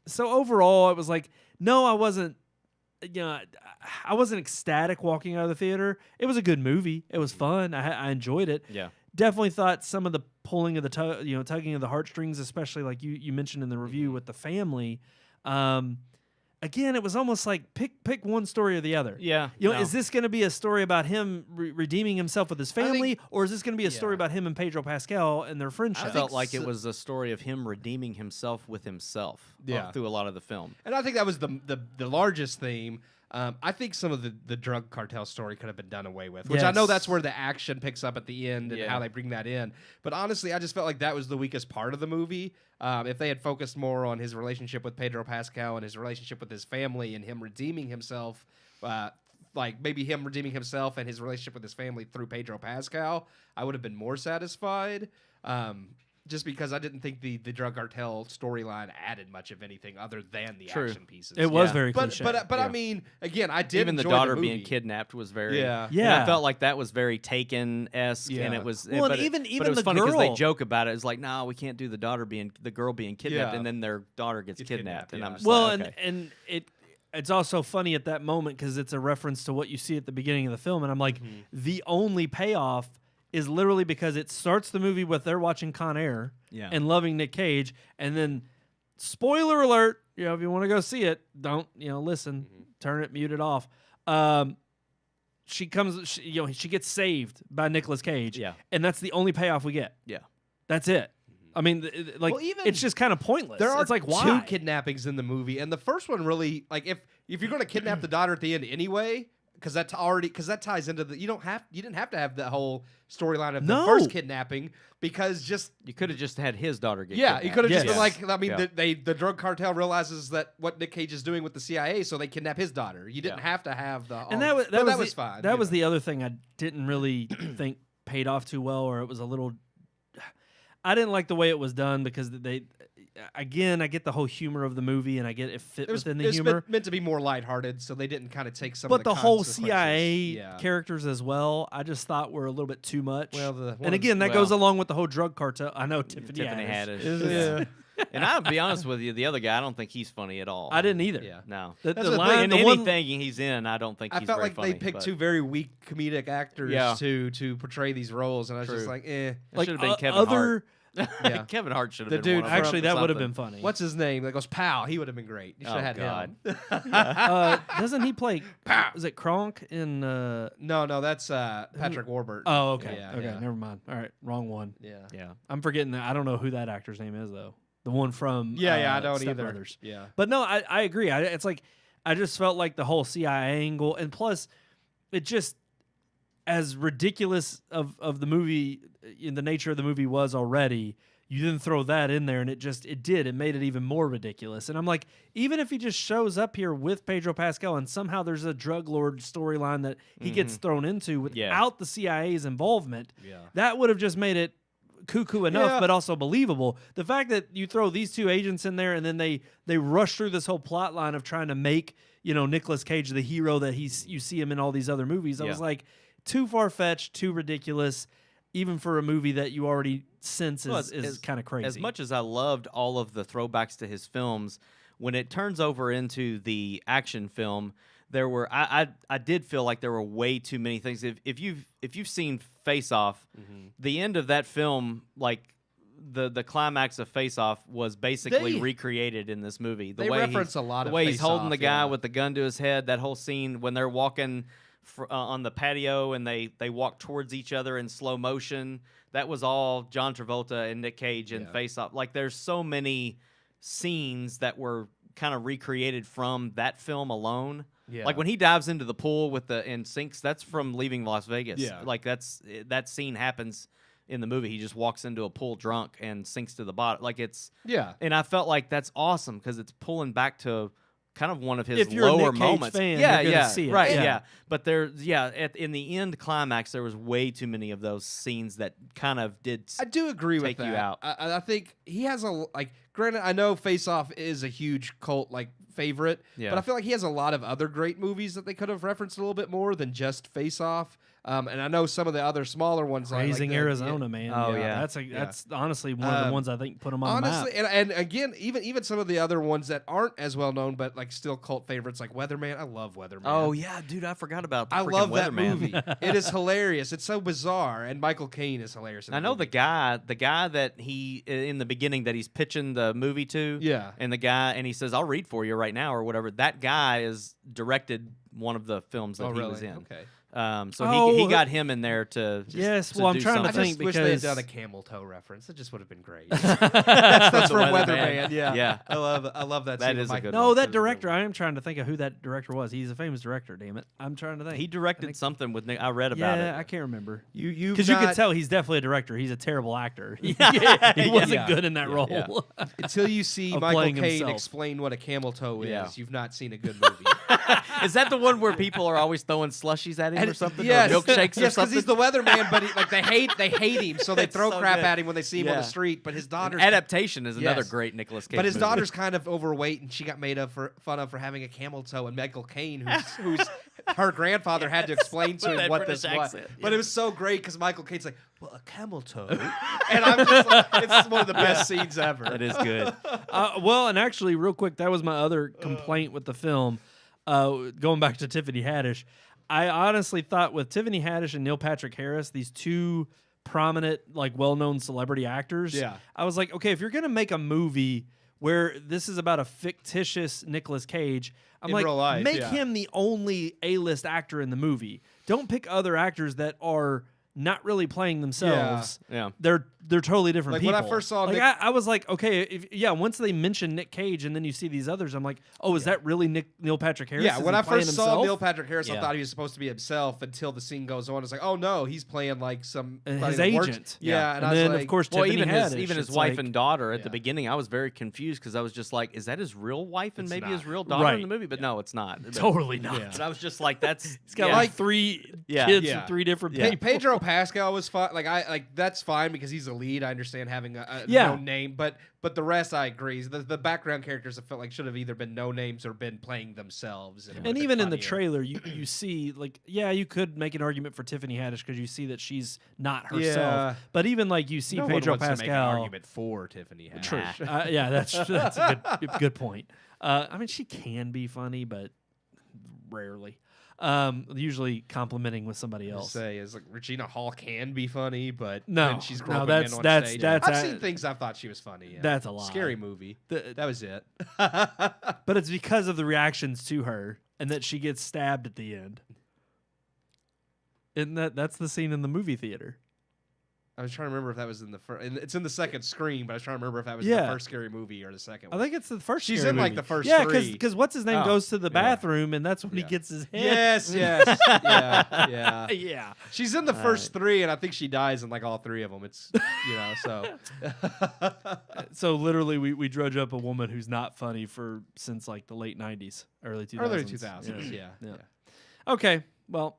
So overall, it was like, no, I wasn't ecstatic walking out of the theater. It was a good movie. It was fun. I enjoyed it. Yeah. Definitely thought some of the pulling of the tugging of the heartstrings, especially like you mentioned in the review with the family. Again, it was almost like pick one story or the other. Yeah. Is this going to be a story about him redeeming himself with his family, or is this going to be a story about him and Pedro Pascal and their friendship? I felt like it was a story of him redeeming himself with himself through a lot of the film. And I think that was the largest theme. I think some of the drug cartel story could have been done away with, which I know Yes. that's where the action picks up at the end and how they bring that in. But honestly, I just felt like that was the weakest part of the movie. If they had focused more on his relationship with Pedro Pascal and his relationship with his family and him redeeming himself, like maybe him redeeming himself and his relationship with his family through Pedro Pascal, I would have been more satisfied. Just because I didn't think the drug cartel storyline added much of anything other than the action pieces. It was very cliche. But I mean, again, I did Even the enjoy daughter the movie. being kidnapped was very. Yeah. And I felt like that was very Taken-esque, Yeah. and it was. Well, but and even but it was the funny because they girl- joke about it. It's like, no, we can't do the girl being kidnapped, Yeah. and then their daughter gets Gets kidnapped, kidnapped, and yeah. I'm just Well, like, okay. and it's also funny at that moment because it's a reference to what you see at the beginning of the film, and I'm like, the only payoff is literally because it starts the movie with they're watching Con Air Yeah. and loving Nick Cage, and then spoiler alert, if you want to go see it, don't listen, turn it, mute it off. She gets saved by Nicolas Cage, Yeah. and that's the only payoff we get. Yeah. That's it. I mean, Well, even- it's just kind of pointless. There are it's like, why? 2 kidnappings in the movie, and the first one really, like, if you're going to kidnap the daughter at the end anyway, because that ties into the you didn't have to have the whole storyline of the No. first kidnapping because just You could have just had his daughter get you could have just been Yes. like, I mean, Yeah. the drug cartel realizes that what Nick Cage is doing with the CIA, so they kidnap his daughter. You didn't have to have the And that was was fine. That you was know. the other thing I didn't really think paid off too well, or it was a little. I didn't like the way it was done because I get the whole humor of the movie and I get it fit within the humor. Meant to be more lighthearted, so they didn't kind of take some. But of the the whole consequences. CIA Yeah. characters as well, I just thought were a little bit too much. Well, one and of- again, that goes well- along with the whole drug cartel. I know Tiffany Haddish. Haddish. Yeah. And I'll be honest with you, the other guy, I don't think he's funny at all. I didn't either. Yeah. No. The That's the line, In the one, anything he's in, I don't think I he's felt very like funny. they picked but 2 very weak comedic actors Yeah. to portray these roles, and I was just True. like, eh. It like should have been o- Kevin other. Hart. Yeah. Kevin Hart should have The been dude one of them Actually, or that would have something. been funny. What's his name? That goes Pow. He would have been great. You should have Oh, had him. Doesn't he play? Is it Kronk in? No, that's Patrick Warburton. Oh, okay. Yeah, okay, yeah. never mind. All right, wrong one. Yeah. Yeah. I'm forgetting that. I don't know who that actor's name is though. The one from I don't Step either. Brothers. Yeah. But no, I agree. It's like I just felt like the whole CIA angle, and plus, it just as ridiculous of the movie in the nature of the movie was already. You didn't throw that in there, and it made it even more ridiculous. And I'm like, even if he just shows up here with Pedro Pascal, and somehow there's a drug lord storyline that he gets thrown into without the CIA's involvement, that would have just made it cuckoo enough, but also believable. The fact that you throw these 2 agents in there, and then they rush through this whole plot line of trying to make Nicolas Cage the hero that you see him in all these other movies. I was like, too far fetched, too ridiculous, even for a movie that you already sense is kind of crazy. As much as I loved all of the throwbacks to his films, when it turns over into the action film, there were I did feel like there were way too many things. If you've seen Face Off, the end of that film, like the climax of Face Off, was basically recreated in this movie. They reference a lot the of way he's Face holding Off, the guy yeah. with the gun to his head. That whole scene when they're walking on the patio and they walk towards each other in slow motion. That was all John Travolta and Nick Cage in Face Off. Like, there's so many scenes that were kind of recreated from that film alone. Yeah. Like when he dives into the pool and sinks, that's from Leaving Las Vegas. Yeah. Like that scene happens in the movie. He just walks into a pool drunk and sinks to the bottom. Like and I felt like that's awesome because it's pulling back to kind of one of his If you're a lower Nick Cage moments. fan, yeah, you're gonna yeah, see it. right, Yeah. yeah. But in the end climax, there was way too many of those scenes that kind of did. I do agree with take that. you out. I think he has granted, I know Face Off is a huge cult favorite, Yeah. but I feel like he has a lot of other great movies that they could have referenced a little bit more than just Face Off. And I know some of the other smaller ones, Raising Arizona, man. Oh, yeah. That's honestly one of the ones I think put him on honestly, the map. and again, even some of the other ones that aren't as well known, but still cult favorites, like Weatherman. I love Weatherman. Oh yeah, dude, I forgot about. The I freaking love that Weatherman. movie. It is hilarious. It's so bizarre, and Michael Caine is hilarious. In I the know movie. the guy that he in the beginning that he's pitching the movie to. Yeah. And he says, "I'll read for you right now" or whatever. That guy is directed one of the films that he was in. Okay. So he got him in there to I'm trying to I think just wish they had because done a camel toe reference. It just would have been great. That's from Weatherman. Yeah. I love that. That scene is a with good Michael- no, that director. I am trying to think of who that director was. He's a famous director. Damn it, I'm trying to think. He directed something with Nick. I read about it. Yeah, I can't remember. Because You could tell he's definitely a director. He's a terrible actor. he wasn't good in that role. yeah. until you see Of Michael playing Caine himself. explain what a camel toe is, Yeah. you've not seen a good movie. Is that the one where people are always throwing slushies at him or something? Yes, Or milkshakes or yes, because something? he's the weatherman, but they hate him, so they It's throw so crap good. at him when they see him on the Yeah. street. But his daughter's Adaptation is another Yes. great Nicolas Cage But his movie. daughter's kind of overweight, and she got made fun of for having a camel toe. And Michael Caine, who's her grandfather, had to explain to With him that what British this was. accent, But it was so great because Michael Caine's like, "Well, a camel toe," and I'm just like, it's one of the best scenes ever. That is good. Well, and actually, real quick, that was my other complaint with the film. Going back to Tiffany Haddish, I honestly thought with Tiffany Haddish and Neil Patrick Harris, these two prominent, like well-known celebrity actors, Yeah. I was like, okay, if you're gonna make a movie where this is about a fictitious Nicolas Cage, I'm In like, real life, make yeah. him the only A-list actor in the movie. Don't pick other actors that are not really playing themselves. Yeah. They're totally different Like, people. when I first saw like, Nick- I was like, okay, once they mention Nick Cage and then you see these others, I'm like, oh, is that really Neil Patrick Harris? Yeah, Is when he I playing first saw himself? Neil Patrick Harris, I Yeah. thought he was supposed to be himself until the scene goes on. It's like, oh no, he's playing like his that works- agent. Yeah, and I was then like, of course Well, Tiffany even Haddish, his it's wife like- and daughter at Yeah. the beginning, I was very confused because I was just like, is that his real wife and It's maybe not. his real daughter Right. in the movie? But no, it's not. But- totally not. Yeah. But I was just like, that's He's got yeah. like three Yeah. kids Yeah. from three different Yeah. people. Pedro Pascal was fine. That's fine because he's a lead. I understand having a Yeah. no name, but the rest I agree. The background characters I felt like should have either been no names or been playing themselves. And, it And would've even been in the funnier. trailer, you see, like, yeah, you could make an argument for Tiffany Haddish because you see that she's not herself. Yeah. But even like you see No one Pedro wants to make an Pascal. argument for Tiffany Haddish. True. Yeah, that's a good point. I mean, she can be funny, but rarely. Usually complimenting with somebody else. Say is like Regina Hall can be funny, but No, when she's no, groping that's- men on that's- stage, that's I've a- seen things I thought she was funny. In. That's a lie. Scary movie. That was it. But it's because of the reactions to her and that she gets stabbed at the end. Isn't that's the scene in the movie theater? I was trying to remember if that was in the first. It's in the second screen, but I was trying to remember if that was in Yeah. the first Scary Movie or the second I one. think it's the first. She's scary in, like, movie. the first Yeah, three. because what's his name Oh, goes to the yeah. bathroom and that's when he Yeah. gets his head. Yes, yeah. Yeah. She's in the first three, and I think she dies in like all three of them. It's so. So literally, we drudge up a woman who's not funny since like the late '90s, early 2000s. Early 2000s, yeah. Okay, well,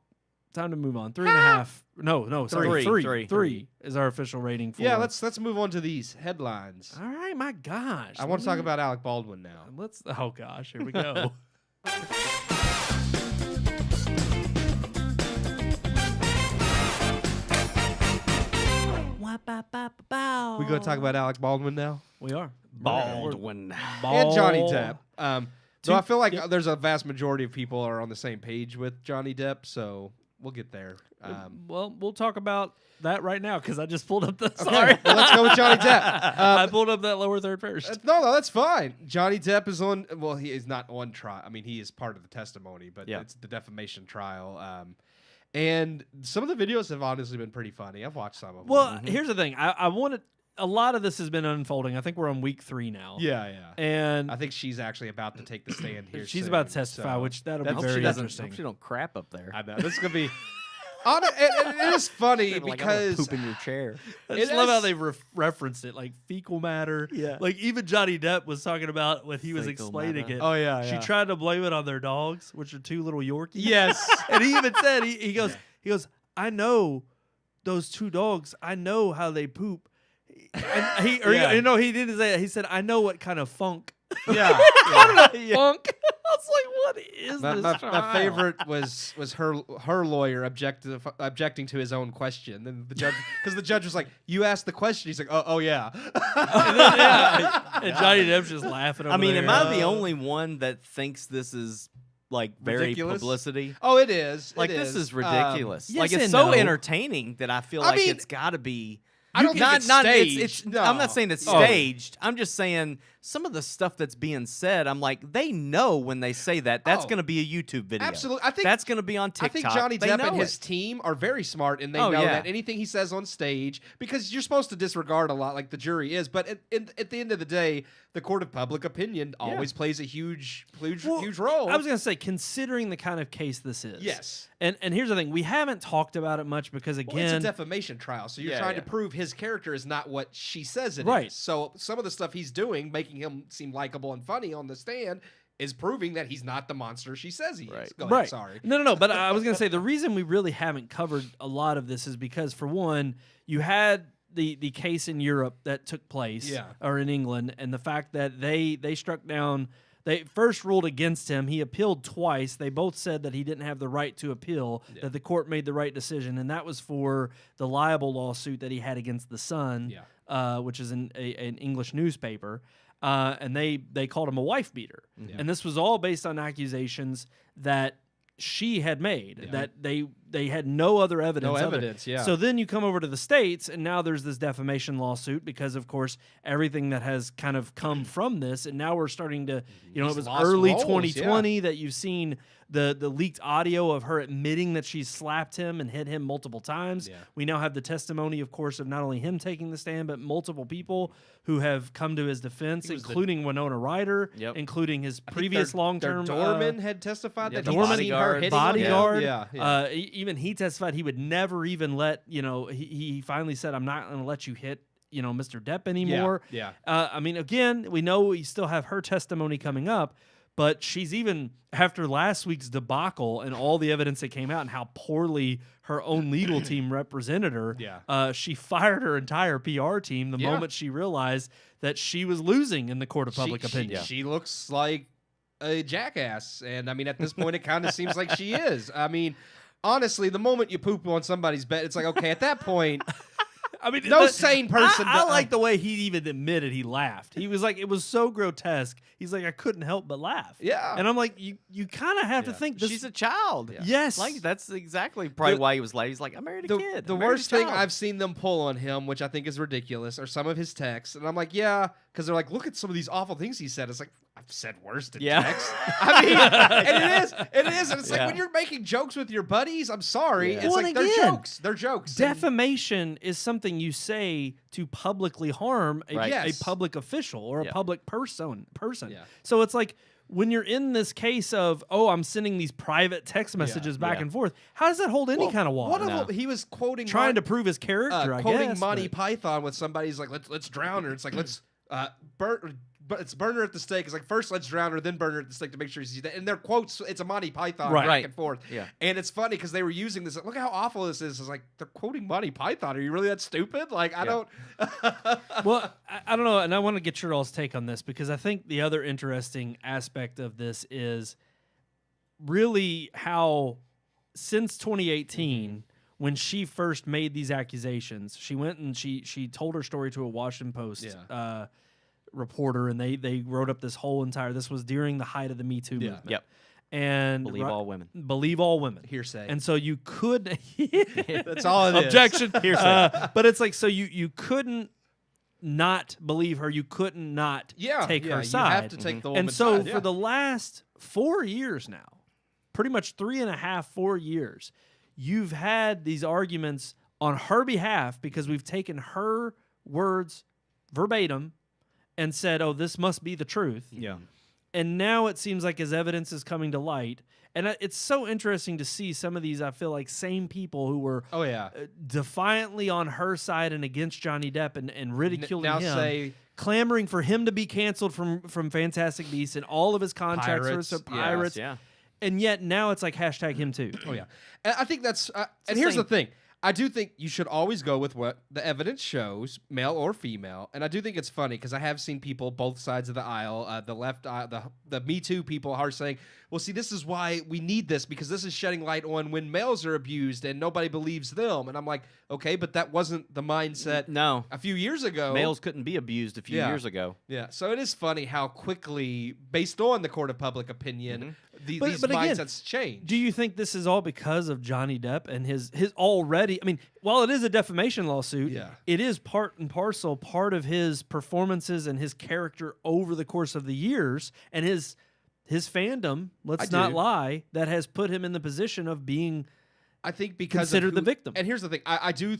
time to move on. 3.5. No, sorry, Three. Three is our official rating for. Yeah, let's move on to these headlines. All right, my gosh. I want to talk about Alec Baldwin now. Let's. Oh gosh, here we go. We going to talk about Alec Baldwin now? We are Baldwin. And Johnny Depp. So I feel like Yep. there's a vast majority of people are on the same page with Johnny Depp, so we'll get there. Well, we'll talk about that right now because I just pulled up the. Okay, Sorry, well, let's go with Johnny Depp. I pulled up that lower third first. No, that's fine. Johnny Depp is on. Well, he is not on trial. I mean, he is part of the testimony, but Yeah. it's the defamation trial. And some of the videos have honestly been pretty funny. I've watched some of them. Well, here's the thing. I wanted. A lot of this has been unfolding. I think we're on week 3 now. yeah. And I think she's actually about to take the stand here. she's soon, about to testify, so which that'll be that's- very She doesn't. interesting. Hope she don't crap up there. I know this is gonna be. It is funny Like, I'm gonna because poop in your chair. I just It love how is- they referenced it, like fecal matter. Yeah. Like even Johnny Depp was talking about when he was Fecal explaining matter. it. Oh, yeah, She yeah. tried to blame it on their dogs, which are 2 little Yorkies. yes, And he even said he goes, I know those 2 dogs. I know how they poop. And he didn't say it. He said, I know what kind of funk. yeah. Funk. I was like, what is My, this? my child? favorite was her lawyer objecting to his own question, and the judge because the judge was like, "You asked the question." He's like, "Oh yeah." And then, and Johnny Depp's just laughing. Over I mean, there. am I the only one that thinks this is like very Ridiculous? publicity? Oh, it is. Like It this is Um, ridiculous. yes like it's and so no. entertaining that I feel I like mean- it's got to be I don't think it's staged. No. I'm not saying it's staged. I'm just saying some of the stuff that's being said, I'm like, they know when they say that. That's going to be a YouTube video. Absolutely. I think that's going to be on TikTok. I think Johnny Depp and his team are very smart, and they know that anything he says on stage, because you're supposed to disregard a lot, like the jury is, but at the end of the day, the court of public opinion always plays a huge role. I was going to say, considering the kind of case this is. Yes. And here's the thing. We haven't talked about it much because, again... Well, it's a defamation trial, so you're trying to prove his character is not what she says it right. is. So some of the stuff he's doing, making him seem likable and funny on the stand, is proving that he's not the monster she says he is. Go ahead, sorry. No. But I was going to say, the reason we really haven't covered a lot of this is because, for one, you had the case in Europe that took place, or in England, and the fact that they struck down... They first ruled against him. He appealed twice. They both said that he didn't have the right to appeal, that the court made the right decision, and that was for the libel lawsuit that he had against The Sun, which is an English newspaper. And they called him a wife beater. And this was all based on accusations that she had made, that they had no other evidence. So then you come over to the States, and now there's this defamation lawsuit because, of course, everything that has kind of come from this, and now we're starting to, it was early 2020 that you've seen the leaked audio of her admitting that she slapped him and hit him multiple times. We now have the testimony, of course, of not only him taking the stand, but multiple people who have come to his defense, including Winona Ryder, including his previous long-term... Dorman had testified that he'd seen her hitting bodyguard. him. Even he testified he would never even let, he finally said, I'm not going to let you hit Mr. Depp anymore. I mean, again, we know we still have her testimony coming up, but she's even, after last week's debacle and all the evidence that came out and how poorly her own legal team represented her, she fired her entire PR team the moment she realized that she was losing in the court of public opinion. She looks like a jackass, and I mean, at this point, it kind of seems like she is. I mean, honestly, the moment you poop on somebody's bed, it's like, okay, at that point... I mean, no sane person. I like the way he even admitted he laughed. He was like, it was so grotesque. He's like, I couldn't help but laugh. Yeah. And I'm like, you kind of have to think this. She's a child. Yes. Like, that's exactly probably why he was like, he's like, I married a kid. The worst thing I've seen them pull on him, which I think is ridiculous, are some of his texts. And I'm like, because they're like, look at some of these awful things he said. It's like, I've said worse than text. I mean, and it is. And it's like, when you're making jokes with your buddies, I'm sorry. It's like, they're jokes. They're jokes. Defamation is something you say to publicly harm a public official or a public person. So it's like, when you're in this case of, I'm sending these private text messages back and forth, how does that hold any kind of water? He was quoting... Trying to prove his character, I guess. Quoting Monty Python with somebody. He's like, let's drown her. It's like, let's burn her at the stake. It's like, first let's drown her, then burn her at the stake to make sure you see that. And their quotes, it's a Monty Python back and forth. Yeah. And it's funny because they were using this. Look how awful this is. It's like, they're quoting Monty Python. Are you really that stupid? Like, I don't... Well, I don't know. And I want to get your all's take on this, because I think the other interesting aspect of this is really how, since 2018, when she first made these accusations, she went and she told her story to a Washington Post reporter, and they wrote up this whole entire... This was during the height of the Me Too movement. Yep. And believe all women. Believe all women. Hearsay. And so you could... That's all it is. Objection. Hearsay. But it's like, so you couldn't not believe her. You couldn't not take her side. You have to take the woman's side. And so for the last 4 years now, pretty much 3.5, 4 years, you've had these arguments on her behalf because we've taken her words verbatim and said, this must be the truth. Yeah. And now it seems like as evidence is coming to light, and it's so interesting to see some of these, I feel like, same people who were defiantly on her side and against Johnny Depp and ridiculing him, clamoring for him to be canceled from Fantastic Beasts and all of his contracts for pirates. Yeah. And yet now it's like hashtag him too. Oh, yeah. And I think that's... and here's the thing. I do think you should always go with what the evidence shows, male or female. And I do think it's funny because I have seen people both sides of the aisle, the left aisle, the Me Too people are saying, well, see, this is why we need this, because this is shedding light on when males are abused and nobody believes them. And I'm like, okay, but that wasn't the mindset a few years ago. Males couldn't be abused a few years ago. Yeah. So it is funny how quickly, based on the court of public opinion, these But again, mindsets change. Do you think this is all because of Johnny Depp and his already? I mean, while it is a defamation lawsuit, it is part and parcel part of his performances and his character over the course of the years and his fandom. Let's not lie, that has put him in the position of being. I think because considered the victim. And here's the thing: I do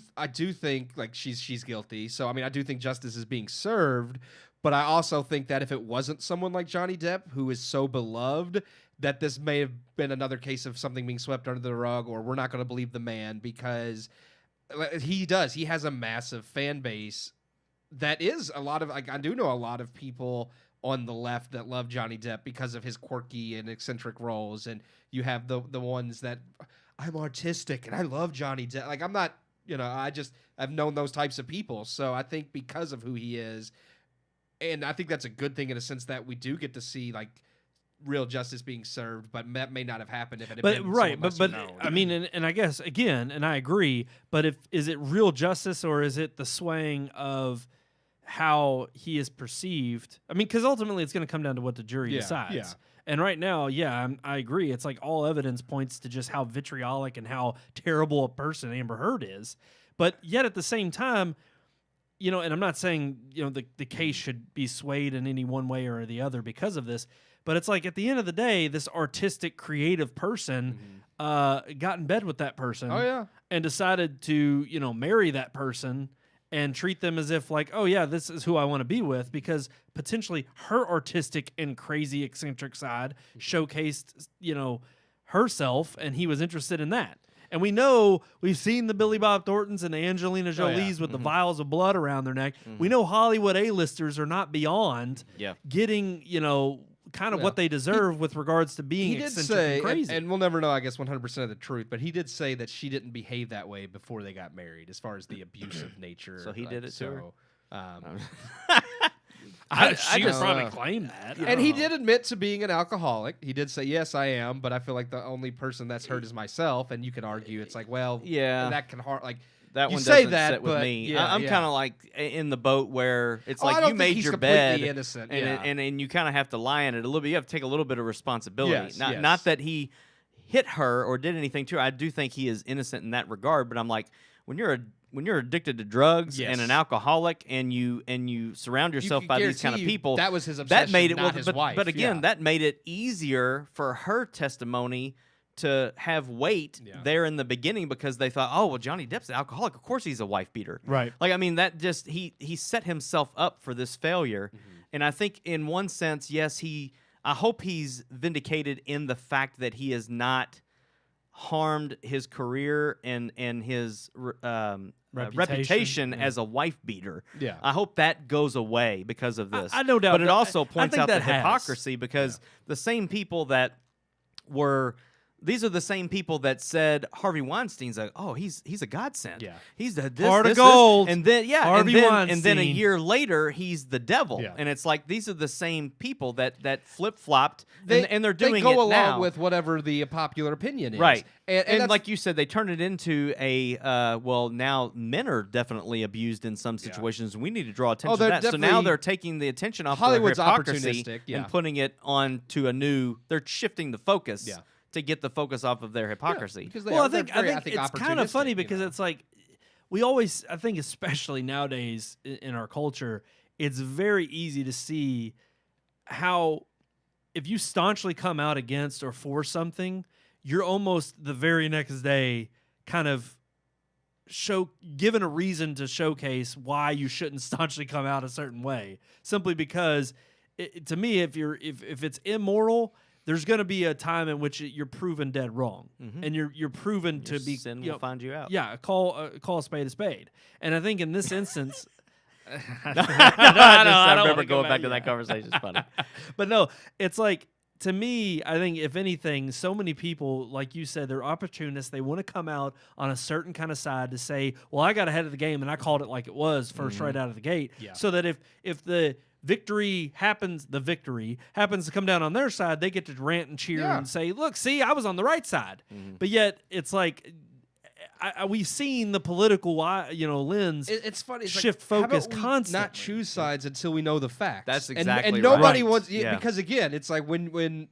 think like she's guilty. So I mean, I do think justice is being served. But I also think that if it wasn't someone like Johnny Depp, who is so beloved, that this may have been another case of something being swept under the rug, or we're not going to believe the man because he has a massive fan base. That is a lot of like I do know a lot of people on the left that love Johnny Depp because of his quirky and eccentric roles, and you have the ones that I'm artistic and I love Johnny Depp. Like I'm not, I've known those types of people. So I think because of who he is. And I think that's a good thing in a sense that we do get to see like real justice being served, but that may not have happened if it had been right. But known. I mean, and I guess again, and I agree. But is it real justice or is it the swaying of how he is perceived? I mean, because ultimately it's going to come down to what the jury decides. Yeah. And right now, I agree. It's like all evidence points to just how vitriolic and how terrible a person Amber Heard is. But yet at the same time. And I'm not saying, the case should be swayed in any one way or the other because of this, but it's like at the end of the day, this artistic, creative person got in bed with that person and decided to, marry that person and treat them as if like, oh, yeah, this is who I want to be with because potentially her artistic and crazy, eccentric side showcased, herself and he was interested in that. And we've seen the Billy Bob Thorntons and the Angelina Jolies with the vials of blood around their neck. We know Hollywood A-listers are not beyond getting, kind of what they deserve with regards to being eccentric and crazy. And we'll never know, I guess, 100% of the truth, but he did say that she didn't behave that way before they got married as far as the abusive nature. So he did it to her? She would probably claim that. And he did admit to being an alcoholic. He did say, yes, I am, but I feel like the only person that's hurt is myself. And you can argue it's like, well, that can that you one say doesn't that, sit with but me. I'm kind of like in the boat where it's like I you made your bed, innocent. and you kind of have to lie in it a little bit. You have to take a little bit of responsibility. Yes, not that he hit her or did anything to her. I do think he is innocent in that regard. But I'm like, when you're addicted to drugs and an alcoholic, and you surround yourself by these kind of people, that was his obsession. That made it. Not his wife. But again, that made it easier for her testimony to have weight there in the beginning because they thought, oh well, Johnny Depp's an alcoholic. Of course, he's a wife beater. Right. Like I mean, that just he set himself up for this failure, and I think in one sense, yes, I hope he's vindicated in the fact that he has not harmed his career and his reputation as a wife beater. Yeah. I hope that goes away because of this. I no doubt. But it also points out the has. hypocrisy because the same people that were. These are the same people that said Harvey Weinstein's like, oh, he's a godsend. Yeah. He's the this, Heart of this, gold. and then Harvey and then a Weinstein. year later he's the devil. Yeah. And it's like these are the same people that flip flopped and they're doing they go it along now with whatever the popular opinion is. Right. And And that's- like you said, they turned it into a well. Now men are definitely abused in some situations, and we need to draw attention to they're that. So now definitely- they're taking the attention off Hollywood's their hypocrisy opportunistic, yeah. and putting it on to a new. They're shifting the focus to get the focus off of their hypocrisy. because they Well, are, I think it's kind of funny because it's like we always, I think, especially nowadays in our culture, it's very easy to see how if you staunchly come out against or for something, you're almost the very next day kind of given a reason to showcase why you shouldn't staunchly come out a certain way, simply because to me, if it's immoral, there's going to be a time in which you're proven dead wrong, and you're proven to be sin will find you out. Yeah, call a spade a spade. And I think in this instance, I remember going back to that conversation. It's funny. but no, it's like to me, I think if anything, so many people, like you said, they're opportunists. They want to come out on a certain kind of side to say, "Well, I got ahead of the game and I called it like it was first right out of the gate," so that if the victory happens to come down on their side, they get to rant and cheer and say, look, see, I was on the right side. But yet it's like we've seen the political lens it's funny. It's shift focus constantly. Not choose sides until we know the facts. That's exactly and nobody right. wants Yeah. because again, it's like when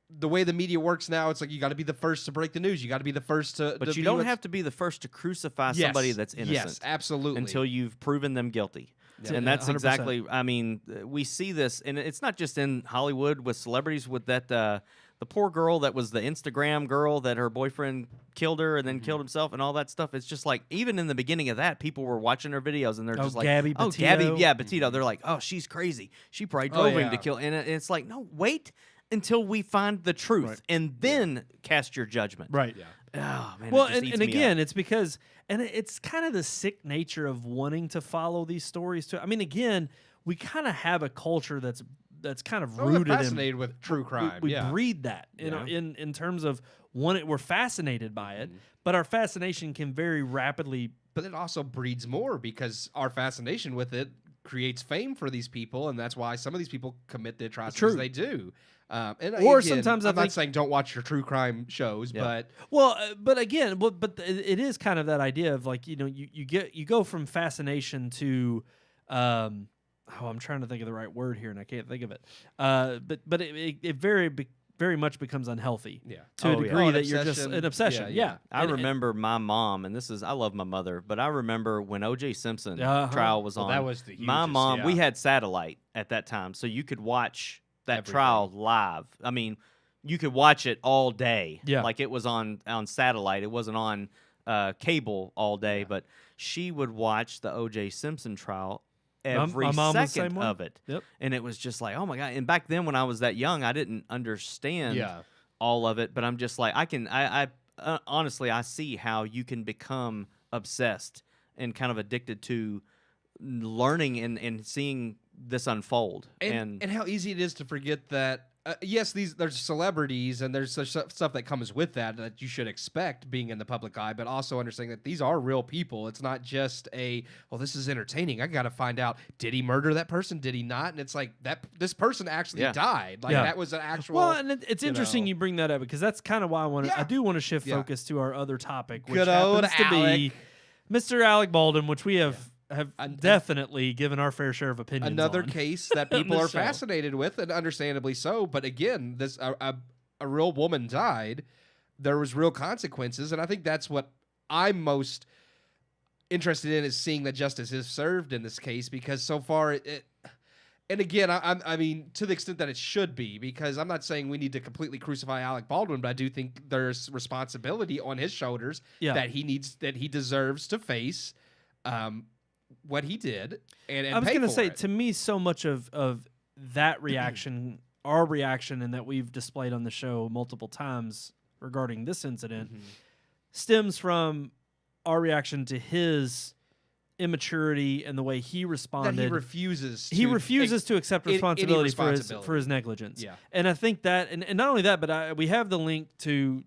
the way the media works now, it's like you got to be the first to break the news. You got to be the first to. But you don't have to be the first to crucify somebody that's innocent. Yes, absolutely. Until you've proven them guilty. Yeah. And that's 100%. exactly, I mean, we see this, and it's not just in Hollywood with celebrities, with that, the poor girl that was the Instagram girl that her boyfriend killed her and then killed himself and all that stuff. It's just like, even in the beginning of that, people were watching her videos and they're just like, Gabby oh, Petito. Gabby, yeah, Petito. They're like, oh, she's crazy. She probably drove him to kill. And it's like, no, wait until we find the truth and then cast your judgment. Right. Yeah. Oh, man, Well, it just eats and me again, up. it's because, and it's kind of the sick nature of wanting to follow these stories too. I mean, again, we kind of have a culture that's kind of We're rooted fascinated with true crime. We yeah. breed that in terms of we're fascinated by it, but our fascination can very rapidly. But it also breeds more because our fascination with it creates fame for these people, and that's why some of these people commit the atrocities they do. Or sometimes I'm I not think- saying don't watch your true crime shows, but Well, but again, but it is kind of that idea of like, you go from fascination to, I'm trying to think of the right word here and I can't think of it. But it very much becomes unhealthy. Yeah. To a Oh, yeah. degree Oh, an that you're just obsession. an obsession. Yeah, Yeah. yeah. I And- remember my mom, and I love my mother, but I remember when O.J. Simpson trial was on. that was the my hugest, mom. We yeah. had satellite at that time, so you could watch that Everything. trial live. I mean, you could watch it all day. Yeah. Like it was on satellite. It wasn't on cable all day, but she would watch the O.J. Simpson trial every my mom was the same second way. of it. Yep. And it was just like, oh my God. And back then when I was that young, I didn't understand Yeah. all of it, but I'm just like, I honestly, I see how you can become obsessed and kind of addicted to learning and seeing this unfold. and how easy it is to forget that. Yes, there's celebrities and there's such stuff that comes with that you should expect being in the public eye, but also understanding that these are real people. It's not just this is entertaining. I got to find out, did he murder that person? Did he not? And it's like this person actually died. Like that was an actual. Well, and it's interesting you bring that up because that's kind of why I do want to shift Yeah. focus to our other topic, which Good old happens to be Mr. Alec Baldwin, which we have definitely given our fair share of opinions another on. case that people the are show. fascinated with, and understandably so. But again, this a real woman died. There was real consequences, and I think that's what I'm most interested in, is seeing that justice is served in this case, because so far it and again, I mean, to the extent that it should be, because I'm not saying we need to completely crucify Alec Baldwin, but I do think there's responsibility on his shoulders that he deserves to face what he did. And I was going to say, to me, so much of that reaction, our reaction, and that we've displayed on the show multiple times regarding this incident, stems from our reaction to his immaturity and the way he responded. that he refuses. He refuses to accept responsibility, responsibility. for his negligence. Yeah. And I think that, and not only that, but we have the link to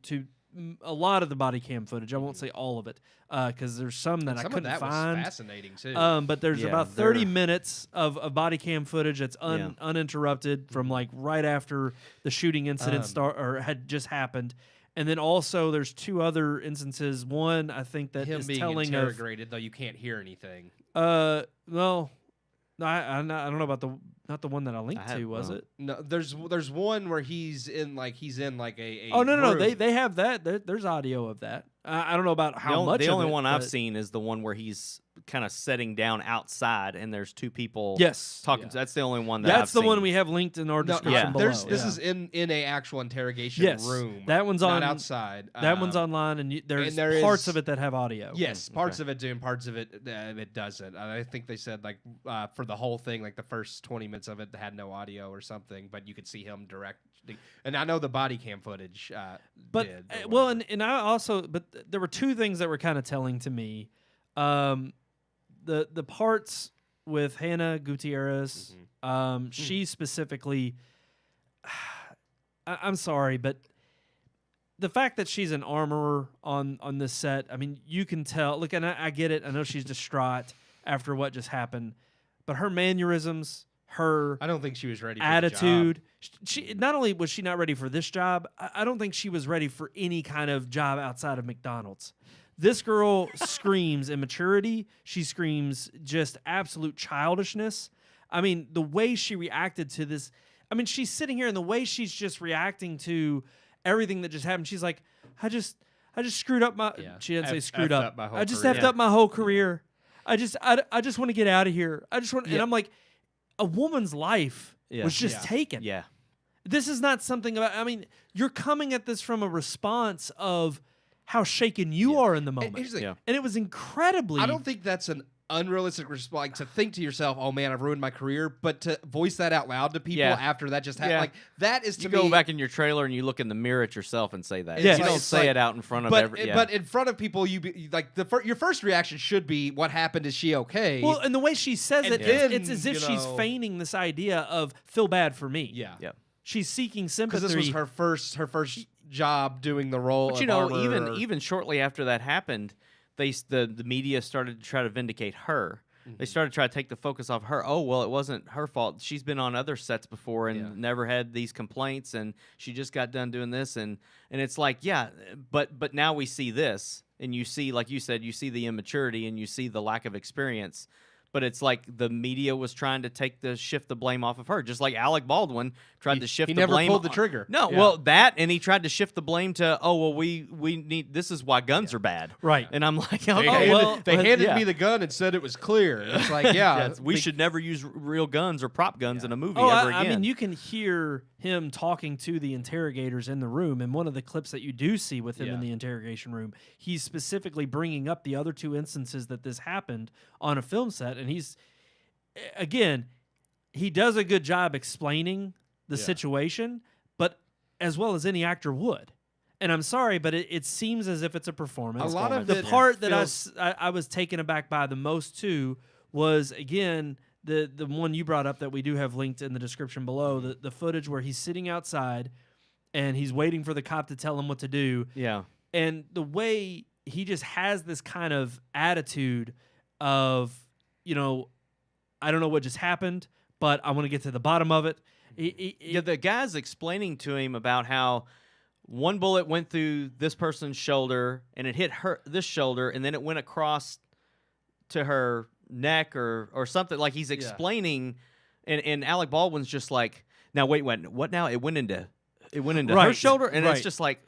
a lot of the body cam footage. I won't say all of it because there's some that I Some couldn't of that find. was fascinating too. But there's about 30 minutes of body cam footage that's uninterrupted from like right after the shooting incident had just happened. And then also there's two other instances. One, I think that him is being telling interrogated, though you can't hear anything. of well, I don't know about not the one that I linked to, was it? No, there's one where he's in like a Oh no, room. they have that. There's audio of that. I don't know about how much. The of only it, one I've but- seen is the one where he's kind of sitting down outside and there's two people Yes, talking. That's the only one that that's I've the one seen. we have linked in our description yeah. below. This is in a actual interrogation Yes, room. that one's not on outside. That one's online, and there's there parts is- of it that have audio. Yes, parts of it do, and parts of it it doesn't. I think they said like for the whole thing, like the first 20 minutes of it had no audio or something, but you could see him directing. And I know the body cam footage. But did, or well, whatever. and I also, but there were two things that were kind of telling to me. The parts with Hannah Gutierrez, she specifically. I'm sorry, but the fact that she's an armorer on this set, I mean, you can tell. Look, and I get it. I know she's distraught after what just happened, but her mannerisms, her I don't think she was ready for attitude. She not only was she not ready for this job, I don't think she was ready for any kind of job outside of McDonald's. This girl screams immaturity. She screams just absolute childishness. I mean, the way she reacted to this, I mean, she's sitting here and the way she's just reacting to everything that just happened. She's like, I just screwed up my. Yeah. She didn't say screwed Effed up. my whole I just career. effed up my whole career. I just want to get out of here. I just want. And I'm like, a woman's life was just taken. Yeah. This is not something about. I mean, you're coming at this from a response of how shaken you are in the moment, here's the thing. and it was incredibly. I don't think that's an unrealistic response, like to think to yourself, "Oh man, I've ruined my career," but to voice that out loud to people after that just happened, like that is to me. You go back in your trailer and you look in the mirror at yourself and say that. Yeah. You don't It's say like- it out in front of But every. but in front of people, your first reaction should be, "What happened? Is she okay?" Well, and the way she says And it, then, it's as if you she's know- feigning this idea of feel bad for me. yeah, Yeah. She's seeking sympathy. because this was her first job doing the role. But of armor even shortly after that happened, the media started to try to vindicate her. They started to try to take the focus off her. Oh, well, it wasn't her fault. She's been on other sets before and never had these complaints, and she just got done doing this. And it's like, but now we see this, and you see, like you said, you see the immaturity and you see the lack of experience. But it's like the media was trying to shift the blame off of her, just like Alec Baldwin tried to shift he the never blame. pulled the trigger. No, Yeah. well, that, and he tried to shift the blame to, oh, well, we need, this is why guns are bad. Right. And I'm like, They oh, handed, well, they handed yeah. me the gun and said it was clear. It's like, We should never use real guns or prop guns in a movie Oh, ever I again. mean, you can hear him talking to the interrogators in the room. And one of the clips that you do see with him in the interrogation room, he's specifically bringing up the other two instances that this happened on a film set. And again, he does a good job explaining the situation, but as well as any actor would. And I'm sorry, but it seems as if it's a performance. A lot of the it part that feels- I was taken aback by the most too was, again, the one you brought up that we do have linked in the description below, the footage where he's sitting outside and he's waiting for the cop to tell him what to do. yeah. And the way he just has this kind of attitude of, I don't know what just happened, but I want to get to the bottom of it. The guy's explaining to him about how one bullet went through this person's shoulder and it hit this shoulder, and then it went across to her neck or something. Like he's explaining, and Alec Baldwin's just like, now wait, what now? It went into her Right. shoulder, and Right. it's just like,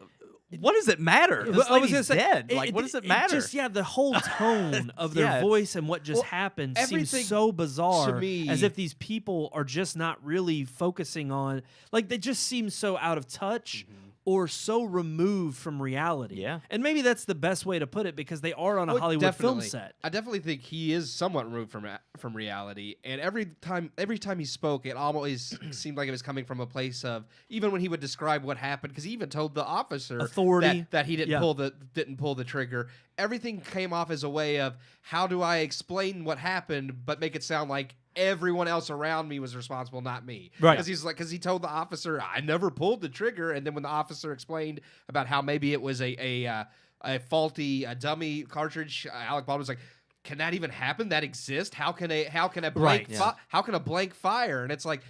what does it matter? This Well, I was lady's gonna say, dead. Like, what does it matter? The whole tone of their voice and what just happened seems so bizarre. to me- as if these people are just not really focusing on, like, they just seem so out of touch or so removed from reality. Yeah. And maybe that's the best way to put it, because they are on a Well, Hollywood film definitely. set. I definitely think he is somewhat removed from reality. And every time he spoke, it always seemed like it was coming from a place of, even when he would describe what happened, because he even told the officer Authority. that he didn't Yeah. pull the trigger. Everything came off as a way of, how do I explain what happened but make it sound like everyone else around me was responsible, not me. Right. Because he told the officer, I never pulled the trigger, and then when the officer explained about how maybe it was a faulty dummy cartridge, Alec Baldwin was like, can that even happen? That exists? How can a blank how can a blank fire? And it's like,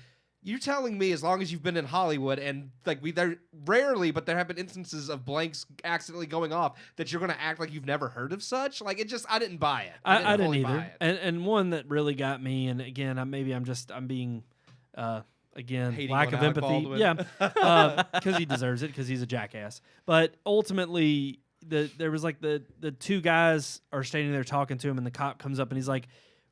you're telling me, as long as you've been in Hollywood, and like there rarely, but there have been instances of blanks accidentally going off, that you're going to act like you've never heard of such. Like, it just, I didn't buy it. I didn't fully either. buy it. And one that really got me, and again, I'm being, again, Hating lack on of Alec empathy. Baldwin. Yeah, because he deserves it, because he's a jackass. But ultimately, there was like the two guys are standing there talking to him, and the cop comes up and he's like,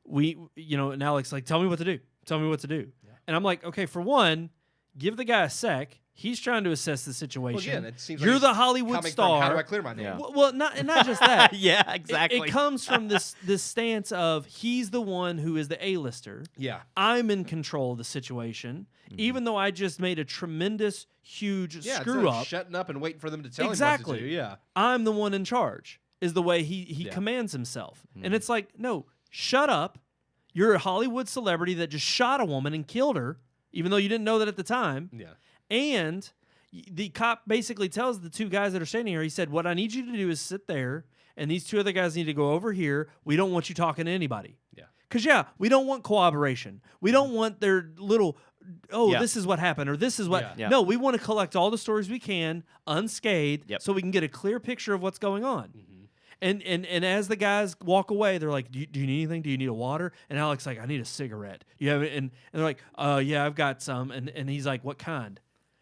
and Alec's like, tell me what to do. Tell me what to do. Yeah. And I'm like, okay, for one, give the guy a sec. He's trying to assess the situation. Well, again, it seems like you're he's the Hollywood coming star. from, how do I clear my name? Yeah. Well, not just that. Yeah, exactly. It comes from this stance of, he's the one who is the A-lister. Yeah. I'm in control of the situation, even though I just made a tremendous, huge Instead screw of up. shutting up and waiting for them to tell Exactly. him what to do. Yeah. I'm the one in charge, is the way he commands himself. And it's like, no, shut up. You're a Hollywood celebrity that just shot a woman and killed her, even though you didn't know that at the time. Yeah. And the cop basically tells the two guys that are standing here, he said, what I need you to do is sit there, and these two other guys need to go over here. We don't want you talking to anybody. Yeah. Because, we don't want cooperation. We don't want their little, this is what happened, or this is what. Yeah. Yeah. No, we want to collect all the stories we can, unscathed, Yep. so we can get a clear picture of what's going on. And as the guys walk away, they're like, do you need anything? Do you need a water? And Alex like, I need a cigarette. You have it? And they're like, yeah, I've got some. And he's like, what kind?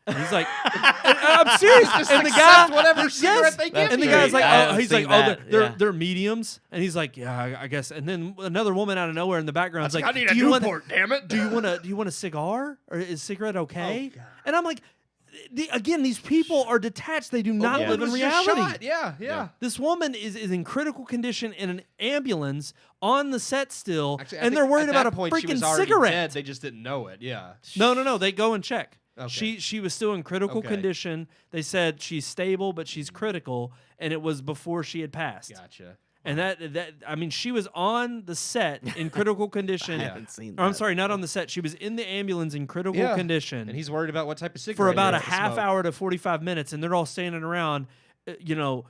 And he's like, I'm serious. And the guy, whatever cigarette they give and the you. guy's like, I've he's seen like, that, they're mediums. And he's like, yeah, I guess. And then another woman out of nowhere in the background is like, I need a do you want Newport, damn it. do you want a cigar or is cigarette okay? Oh, God. And I'm like, again, these people are detached. They do not live in was just reality. shot. Yeah. This woman is in critical condition in an ambulance on the set still, Actually, I and think they're worried at about that a point, she was freaking already cigarette. dead. They just didn't know it. Yeah. No. They go and check. Okay. She was still in critical Okay. condition. They said she's stable, but she's critical, and it was before she had passed. Gotcha. And that I mean, she was on the set in critical condition. I haven't seen that. Or I'm sorry, not on the set. She was in the ambulance in critical condition. And he's worried about what type of cigarette for about a he has to half smoke. hour to 45 minutes, and they're all standing around,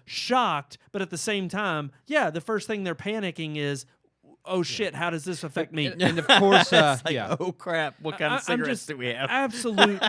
shocked, but at the same time, the first thing they're panicking is, oh shit, how does this affect me? And of course, It's like, oh crap! What kind of I'm cigarettes just do we have? Absolute,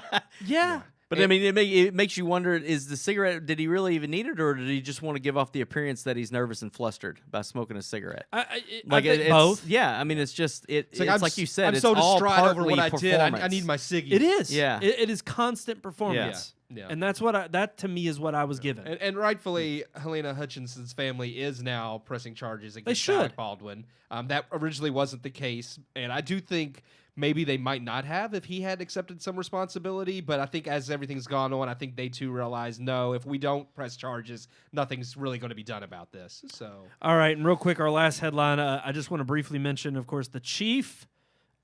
yeah. But I mean, it makes you wonder: is the cigarette? Did he really even need it, or did he just want to give off the appearance that he's nervous and flustered by smoking a cigarette? I Like think it's, both. Yeah, I mean, it's just it's like you said. I'm it's so all distraught over partly what I did. I performance. need my ciggy. It is. Yeah. It is constant performance. Yeah. And that's what that to me is what I was given. And rightfully, Helena Hutchinson's family is now pressing charges against should. Alec Baldwin. That originally wasn't the case, and I do think maybe they might not have if he had accepted some responsibility. But I think as everything's gone on, I think they too realize, no, if we don't press charges, nothing's really going to be done about this. So, All right, and real quick, our last headline. I just want to briefly mention, of course, the chief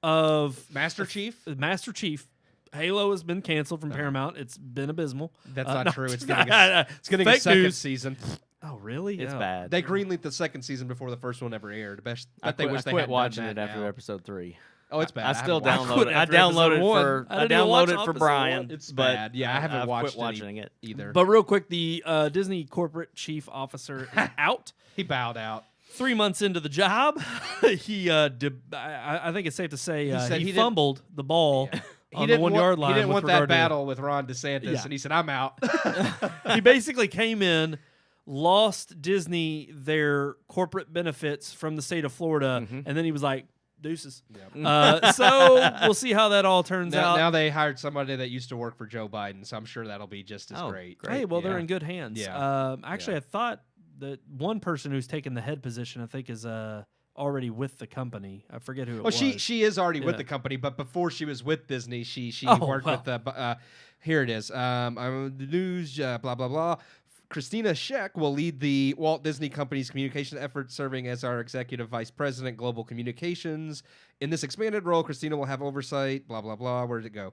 of Master Chief. Halo has been canceled from Paramount. It's been abysmal. That's No, not true. It's getting a fake second news. season. Oh, really? It's Oh. bad. They greenlit the second season before the first one ever aired. I They wish they quit hadn't watching done it that after now. episode 3. Oh, it's bad. I still haven't watched downloaded. I after episode downloaded one. for. I I didn't even watch downloaded for episode Brian. one. It's but bad. Yeah, I haven't I've watched quit watching it either. But real quick, the Disney corporate chief officer is out. He bowed out. 3 months into the job, he I think it's safe to say said he he didn't- fumbled the ball on the didn't 1 want- yard line. He didn't with want that regard to- battle with Ron DeSantis, Yeah. and he said, "I'm out." He basically came in, lost Disney their corporate benefits from the state of Florida, and then he was like, deuces. So we'll see how that all turns out. Now they hired somebody that used to work for Joe Biden, so I'm sure that'll be just as Oh, great. great. Hey, well, they're Yeah. in good hands. Yeah. Actually, I thought that one person who's taken the head position, I think, is already with the company. I forget who it Oh, was. she is already with Yeah. the company, but before she was with Disney, she Oh, worked well. with the. Here it is. The news. Blah blah blah. Christina Scheck will lead the Walt Disney Company's communication efforts, serving as our executive vice president, global communications. In this expanded role, Christina will have oversight. Blah blah blah. Where did it go?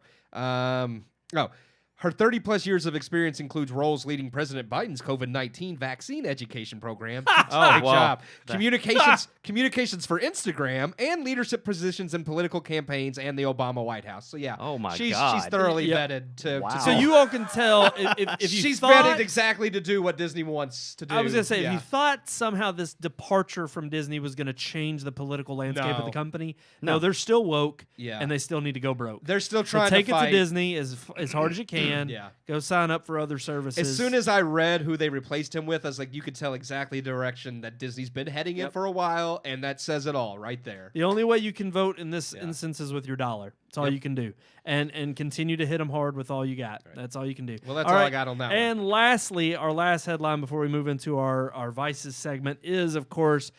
Her 30-plus years of experience includes roles leading President Biden's COVID-19 vaccine education program. Great job. Communications for Instagram, and leadership positions in political campaigns and the Obama White House. So yeah, Oh, my she's God. thoroughly Yeah. vetted to. Wow. So you all can tell if you she's thought, vetted exactly to do what Disney wants to do. I was gonna say, yeah. if you thought somehow this departure from Disney was gonna change the political landscape of No. the company, no, they're still woke, Yeah. and they still need to go broke. They're still So trying take to it fight. to Disney as hard as you can. Yeah. Go sign up for other services. As soon as I read who they replaced him with, I was like, you could tell exactly the direction that Disney's been heading in for a while, and that says it all right there. the only way you can vote in this instance is with your dollar. That's all Yep. you can do, and continue to hit them hard with all you got. That's all you can do. Well, that's all I got on that one. And lastly, our last headline before we move into our Vices segment is, of course,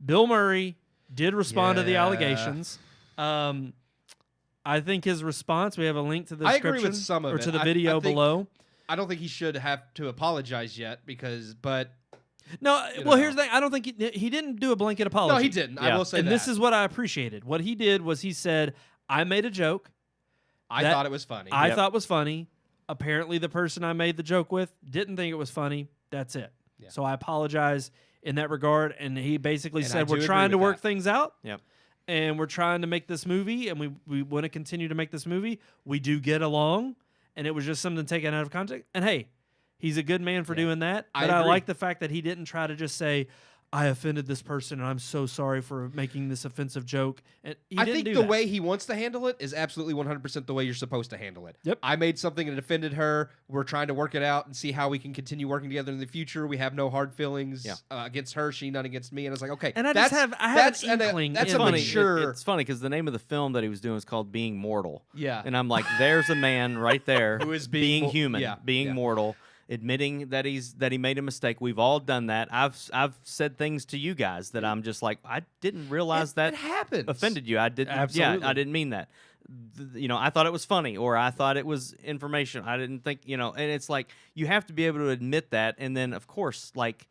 Bill Murray did respond to the Yeah. allegations. I think his response. We have a link to the I description agree with some of or it. to the I video think- below. I don't think he should have to apologize yet but No, you well, know. here's the thing. I don't think he didn't do a blanket apology. no, he didn't. I Yeah. will say And that. this is what I appreciated. What he did was he said, "I made a joke. I that- thought it was funny. I Yep. thought was funny. Apparently, the person I made the joke with didn't think it was funny. That's it. Yeah. So I apologize in that regard." And he basically And I said, do "We're agree trying to with work that. things out, Yep. and we're trying to make this movie, and we want to continue to make this movie. We do get along, and it was just something taken out of context. And hey, he's a good man for doing that. I But I agree. like the fact that he didn't try to just say, I offended this person and I'm so sorry for making this offensive joke. And he I didn't think do the that. way he wants to handle it is absolutely 100% the way you're supposed to handle it. Yep. I made something that offended her. We're trying to work it out and see how we can continue working together in the future. We have no hard feelings against her. She none against me. And it's like, okay, And I that's, have that's an inkling. That's a in- funny. mature. It's funny because the name of the film that he was doing was called Being Mortal. Yeah. And I'm like, there's a man right there Who is being being human, being mortal, admitting that he made a mistake. We've all done that. I've said things to you guys that I'm just like, I didn't realize that it happens. offended you. I didn't. Absolutely. Yeah, I didn't mean that. I thought it was funny, or I thought it was information. I didn't think, and it's like you have to be able to admit that, and then of course, like,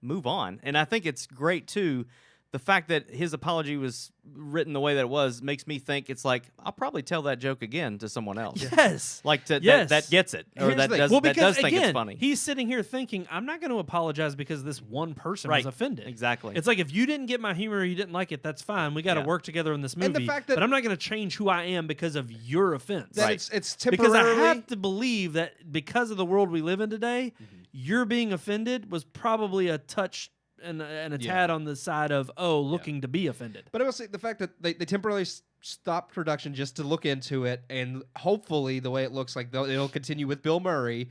move on. And I think it's great too. The fact that his apology was written the way that it was makes me think it's like I'll probably tell that joke again to someone else. Yes. Like Yes. that gets it, or Here's that the thing. does, Well, that because does think again, it's funny. he's sitting here thinking, I'm not going to apologize because this one person was Right. offended. Exactly. It's like if you didn't get my humor or you didn't like it, that's fine. We got to Yeah. work together in this movie. And the fact that- but I'm not going to change who I am because of your offense. That Right. it's Because temporarily. I have to believe that because of the world we live in today, your being offended was probably a touch and a tad on the side of looking to be offended. But I will say the fact that they temporarily stopped production just to look into it, and hopefully the way it looks like it'll continue with Bill Murray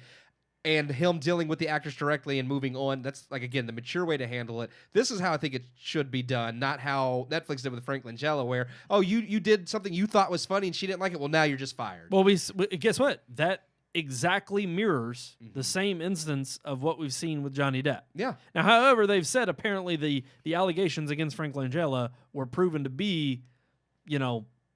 and him dealing with the actors directly and moving on. That's like, again, the mature way to handle it. This is how I think it should be done, not how Netflix did with Frank Langella, where you did something you thought was funny and she didn't like it. Well, now you're just fired. Well, we guess what? That exactly mirrors the same instance of what we've seen with Johnny Depp. Yeah. Now, however, they've said apparently the allegations against Frank Langella were proven to be,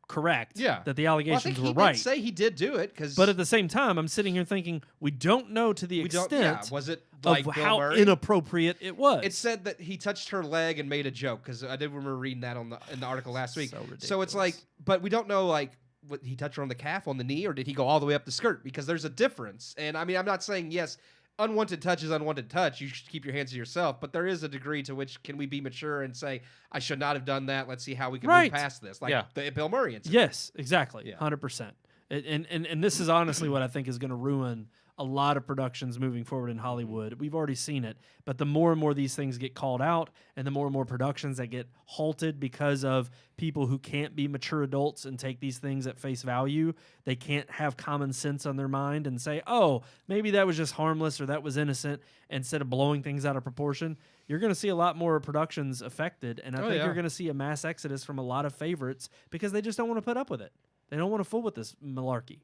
correct. Yeah. That the Well, I allegations think were he right. did say he did do it because. But at the same time, I'm sitting here thinking we don't know to the we don't. extent Yeah. Was it like of Bill how Murray? inappropriate it was. It said that he touched her leg and made a joke because I did remember reading that in the article last week. So it's like, but we don't know like. What, he touched her on the calf, on the knee, or did he go all the way up the skirt? Because there's a difference. And I mean, I'm not saying, yes, unwanted touch is unwanted touch. You should keep your hands to yourself. But there is a degree to which can we be mature and say, I should not have done that. Let's see how we can Right. move past this. Like Yeah. the Bill Murray incident. Yes, exactly. Yeah. 100%. And this is honestly what I think is going to ruin a lot of productions moving forward in Hollywood. We've already seen it, but the more and more these things get called out and the more and more productions that get halted because of people who can't be mature adults and take these things at face value, they can't have common sense on their mind and say, oh, maybe that was just harmless or that was innocent, instead of blowing things out of proportion. You're going to see a lot more productions affected, and I think yeah. you're going to see a mass exodus from a lot of favorites because they just don't want to put up with it. They don't want to fool with this malarkey.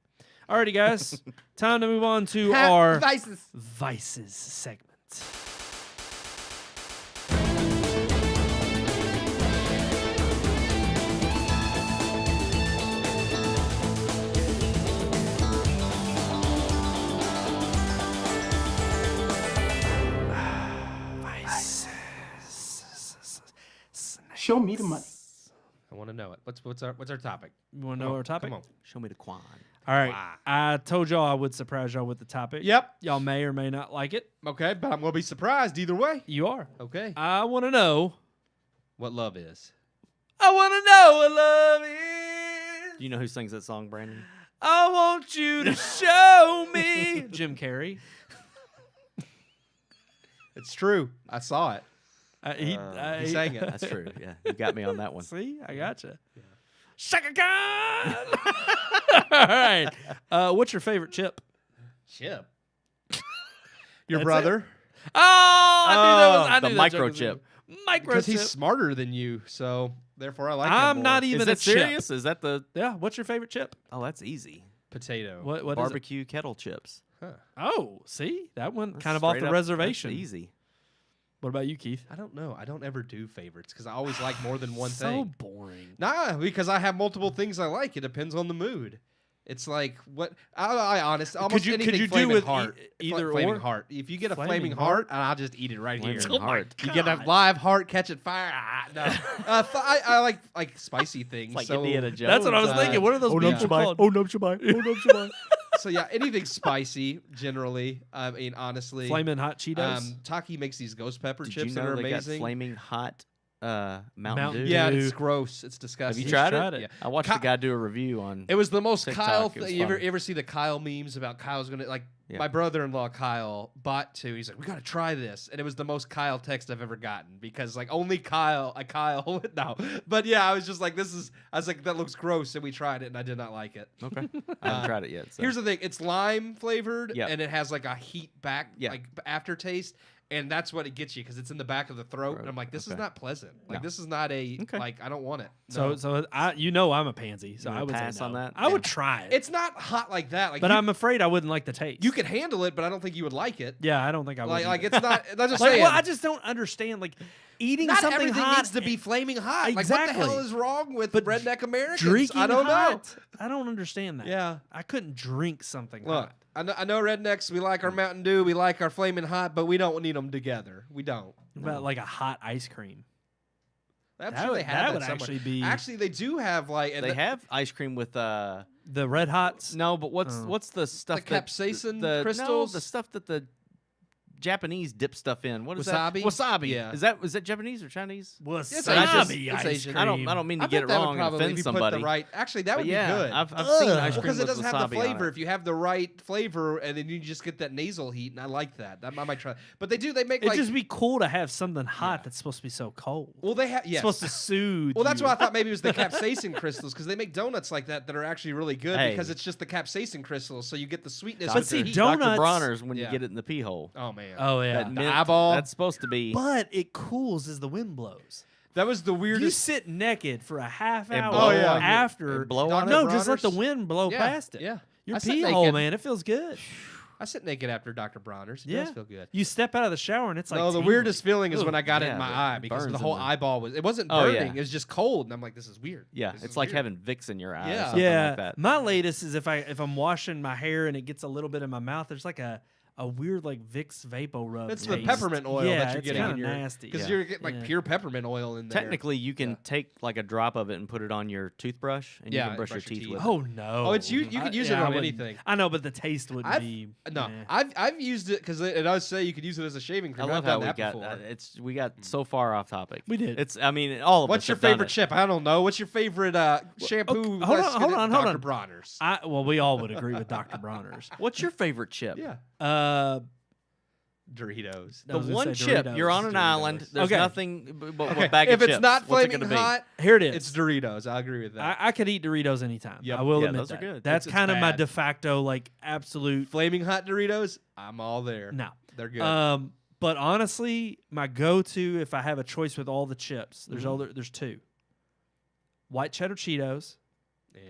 Alrighty, guys. Time to move on to our Vices segment. Show me the money. I want to know it. What's our topic? You want to know our topic? Come on. Show me the Quan. All right. Wow. I told y'all I would surprise y'all with the topic. Yep. Y'all may or may not like it. Okay, but I'm gonna be surprised either way. You are. Okay. I want to know. What love is? I want to know what love is. Do you know who sings that song, Brandon? I want you to show me. Jim Carrey. It's true. I saw it. He sang it. That's true. Yeah, you got me on that one. See, I gotcha. Shaka Khan. All right. What's your favorite chip? Chip. Your That's brother. Oh, I knew that was the that joke was microchip. Microchip. Because he's smarter than you, so therefore I like him I'm more. not even Is a that serious? chip. Is that the Yeah. What's your favorite chip? Oh, that's easy. Potato. What is it? Barbecue kettle chips. Oh, see, that one That's kind of off straight the up- reservation. That's easy. What about you, Keith? I don't know. I don't ever do favorites because I always like more than one so thing. boring. Nah, because I have multiple things I like. It depends on the mood. It's like what I honest almost you- anything could you do flaming with heart. either flaming or? heart. If you get a Flaming flaming heart, I'll just eat it right here. Flaming heart. You get a live heart, catch it fire. No, I like spicy things. Like so, Indiana Jones. That's what I was thinking. What are those people called? Oh, no, Shabai. so yeah, anything spicy generally. I mean, honestly, Flaming hot Cheetos. Taki makes these ghost pepper Did chips you that know are they got amazing. flaming hot Mountain Dew. Yeah, Dude. it's gross. It's Have disgusting. you tried tried it? it. I watched a guy do a review on. It was the most TikTok, Kyle it was thing. You funny. ever see the Kyle memes about Kyle's gonna like? Yeah. My brother-in-law Kyle bought two. He's like, we gotta try this, and it was the most Kyle text I've ever gotten because like only Kyle no, but yeah, I was just like, I was like, that looks gross, and we tried it, and I did not like it. Okay, I haven't tried it yet. So. Here's the thing: it's lime flavored, Yep. and it has like a heat back Yeah. like aftertaste. And that's what it gets you because it's in the back of the throat. And I'm like, this is Okay. not pleasant. Like, No. this is not a, Okay. like, I don't want it. So, No. so I'm a pansy. So You I would would say pass no. on that? I would try it. It's not hot like that. Like, but you, I'm afraid I wouldn't like the taste. you could handle it, but I don't think you would like it. Yeah, I don't think I would. Like either. it's not, that's just Like, saying. well, I just don't understand. Like eating not something everything hot needs to be flaming hot. Like, what Exactly. the hell is wrong with But redneck Americans? drinking I don't hot. I don't understand that. know. Yeah. I couldn't drink something Look, hot. I know rednecks, we like our Mountain Dew, we like our flaming hot, but we don't need them together. We don't. What about like a hot ice cream? I'm That sure would- they have that it would somewhere. actually be- Actually, they do have, like... and They the- have ice cream with The Red Hots. no, but what's Oh. what's the stuff The capsaicin no, crystals? the stuff that the Japanese dip stuff in. What is that? Wasabi? Wasabi. Yeah. Is that Japanese or Chinese? Wasabi It's Asian. ice It's Asian. cream. I don't mean I to get bet it that would wrong and probably, offend if you somebody. put the right... Actually, that but would be yeah, good. I've seen ice cream Because it with doesn't have the wasabi on flavor. it. If you have the right flavor, and then you just get that nasal heat, and I like that. I might try. But they do. They make It'd like. just be cool to have something hot Yeah. that's supposed to be so cold. Well, they have. It's Yes. supposed to soothe. Well, that's you. why I thought maybe it was the capsaicin crystals because they make donuts like that are actually really good Hey. because it's just the capsaicin crystals, so you get the sweetness. But with see, the heat. don't- Dr. donuts- Bronner's when Yeah. you get it in the pee hole. Oh man. Oh yeah. That mint, eyeball. That's supposed to be. But it cools as the wind blows. That was the You weirdest. sit naked for a half And hour blow on you. after. And blow on Dr. no, it. just let the Bronner's? wind blow Yeah, past it. yeah. Your I sit pee hole, naked. man, it feels good. I sit naked after Dr. Bronner's. It Yeah. does feel good. You step out of the shower and it's like No, the tingling. weirdest feeling is Ugh. when I got it Yeah, in my it eye because burns the in whole the- eyeball was. It wasn't Oh, burning. yeah. It was just cold, and I'm like, this is weird. Yeah, This it's is like weird. having Vicks in your eye. Yeah. Or something Yeah, like that. my latest is if I'm washing my hair and it gets a little bit in my mouth, there's like a weird like Vicks Vapo Rub. It's the taste. peppermint oil yeah, that you're it's getting kinda in your nasty. because Yeah. you're getting like Yeah. pure peppermint oil in there. Technically, you can Yeah. take like a drop of it and put it on your toothbrush, and you Yeah, can brush your brush your teeth teeth. with Oh it. no! Oh, it's you could use it I on wouldn't- anything. I know, but the taste wouldn't I've- be. No, eh. I've used it because it does say you could use it as a shaving I cream. love I've how done we that got before. we got so far off topic. We did. It's I mean all of What's us your have done favorite it. chip? I don't know. What's your favorite shampoo? hold less on, hold than on, hold Dr. on. Bronner's. Well, we all would agree with Dr. Bronner's. What's your favorite chip? Yeah, Doritos. I The was gonna one say chip. Doritos. You're on an Doritos. island. There's Okay. nothing but Okay, a bag if of it's chips. not What's it flaming gonna be? hot, Here it is. it's Doritos. I agree with that. I could eat Doritos anytime. Yep. I will Yeah, admit those are that. good. That's It's kind of my bad. de facto like absolute Flaming hot Doritos. I'm all there. no. They're good. But honestly, my go-to if I have a choice with all the chips, there's two: white cheddar Cheetos Yeah,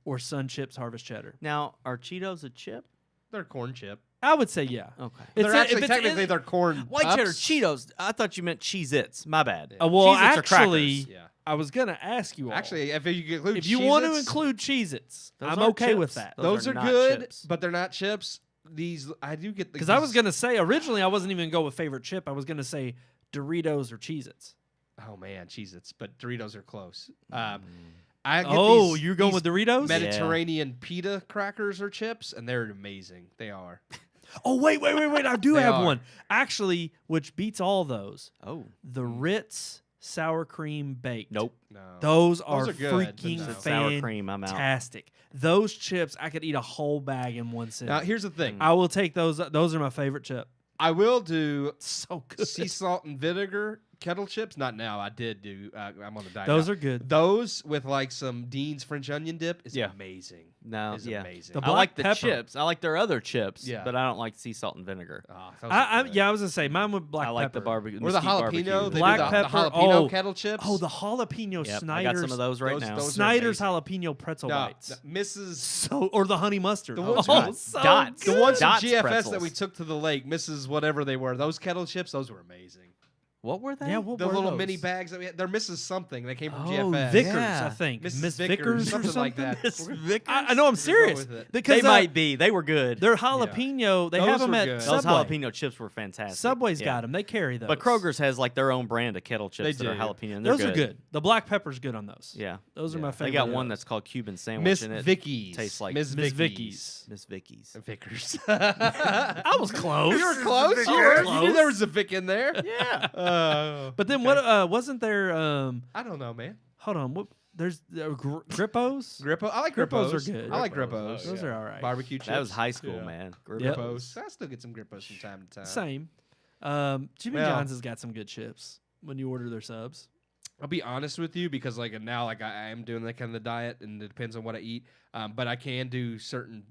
or Sun Chips Harvest Cheddar. Now, are Cheetos a chip? they're corn chip. I would say yeah. Okay. They're if actually it's technically in- they're corn. White cheddar puffs. Cheetos. I thought you meant Cheez-Its. My bad. well, Cheez-Its are actually, crackers. Yeah. I was gonna ask you all. Actually, if you include if you want to Cheez-Its, include Cheez-Its, Those I'm aren't okay with chips. that. those are not good, chips. but they're not chips. These I do get Because I was gonna say originally I wasn't even gonna go with favorite chip. I was gonna say Doritos or Cheez-Its. Oh man, Cheez-Its, but Doritos are close. Mm. I get Oh, these, you're going these with Doritos? Mediterranean pita crackers or chips, and they're amazing. They are. Oh wait! I do They have are. one actually, which beats all those. Oh, The Ritz sour cream baked. nope. No, Those are are good, but freaking no. Sour cream, I'm out. fantastic. Those chips, I could eat a whole bag in one sitting. Now here's the thing. I will take those. Those are my favorite chip. I will do So good. sea salt and vinegar kettle chips. Not now. I did do. I'm on the diet. Those now. are good. Those with like some Dean's French onion dip is Yeah. amazing. No, Is yeah. amazing. The I like the black pepper. chips. I like their other chips, Yeah. but I don't like sea salt and vinegar. Oh, those are good. I was gonna say mine with black I like pepper. the barbecue. Or the mesquite jalapeno. barbecue. They Black do the pepper, jalapeno oh. kettle chips. Oh, the jalapeno Yep, I Snyder's. got some of those right those- now. those are Snyder's amazing. jalapeno pretzel no, bites. Mrs. So or the honey mustard. The ones oh, with so dots. The good. ones from Dots GFS that pretzels. we took to the lake, Mrs. Whatever they were, those kettle chips, those were amazing. What were they? Yeah, what The were little those? mini bags that we had, they're Mrs. Something. They came from Oh, GFS. Vickers, Yeah. I think. Mrs. Miss Vickers, Vickers or something something. like that. Miss We're- Vickers? I know. I'm serious with it. because They might be. They were good. They're jalapeno. They Those have them were at good. Those Subway. jalapeno chips were fantastic. Subway's Yeah. got them. They carry those. But Kroger's has like their own brand of kettle chips They that are do. jalapeno. And they're Those are good. The black pepper's good on those. Yeah. Those are my Yeah. favorite. They got one that's called Cuban sandwich Miss in it. Vicky's. tastes like Miss Miss Vicky's. Vicky's. Miss Vicky's. Vickers. I was close. You were close. I was You knew close. there was a Vic in there. Yeah. But then what? Wasn't there? I don't know, man. Hold on. What? There's Grippos. Grippo. I like Grippos Grippos. are good. I like Grippos. Those are all right. Barbecue chips. That was high school, man. Grippos. I still get some Grippos from time to time. Same. Jimmy Well- John's has got some good chips when you order their subs. I'll be honest with you because now I am doing that kind of the diet and it depends on what I eat. But I can do certain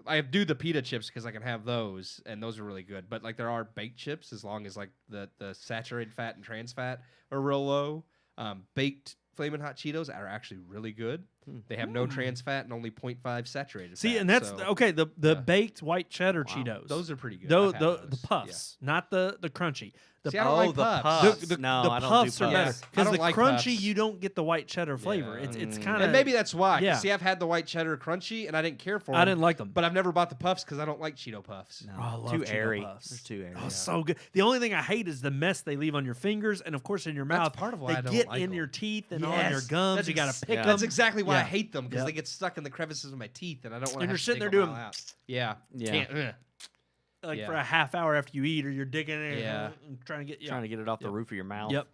I do the pita chips because I can have those and those are really good. But there are baked chips as long as the saturated fat and trans fat are real low. Baked Flamin' Hot Cheetos are actually really good. They have no trans fat and only 0.5 saturated See, fat. and that's so, okay. The yeah. baked white cheddar Cheetos. those are pretty good. Those, I've had the those. puffs, not the crunchy. The See, I don't like the puffs. puffs. The, No, the I don't do puffs are better puffs. I because don't the like crunchy puffs. you don't get the white cheddar flavor. Yeah. It's kind of And maybe that's why. 'cause Yeah. See, I've had the white cheddar crunchy and I didn't care for them. I didn't like them. But I've never bought the puffs because I don't like Cheeto puffs. No, Oh, I love too Cheeto airy. Puffs. They're too airy. Oh, so good. The only thing I hate is the mess they leave on your fingers and, of course, in your That's mouth. part of why they I don't get like in them. your teeth and on Yes. your gums. That's You got to pick them. That's exactly why I Yeah. hate them because Yep. they get stuck in the crevices of my teeth and I don't want to. And you're sitting there them doing- all out. Yeah. Yeah. Can't- Like Yeah. for a half hour after you eat, or you're digging in Yeah. and trying to get Trying to get it off the Yep. roof of your mouth. Yep.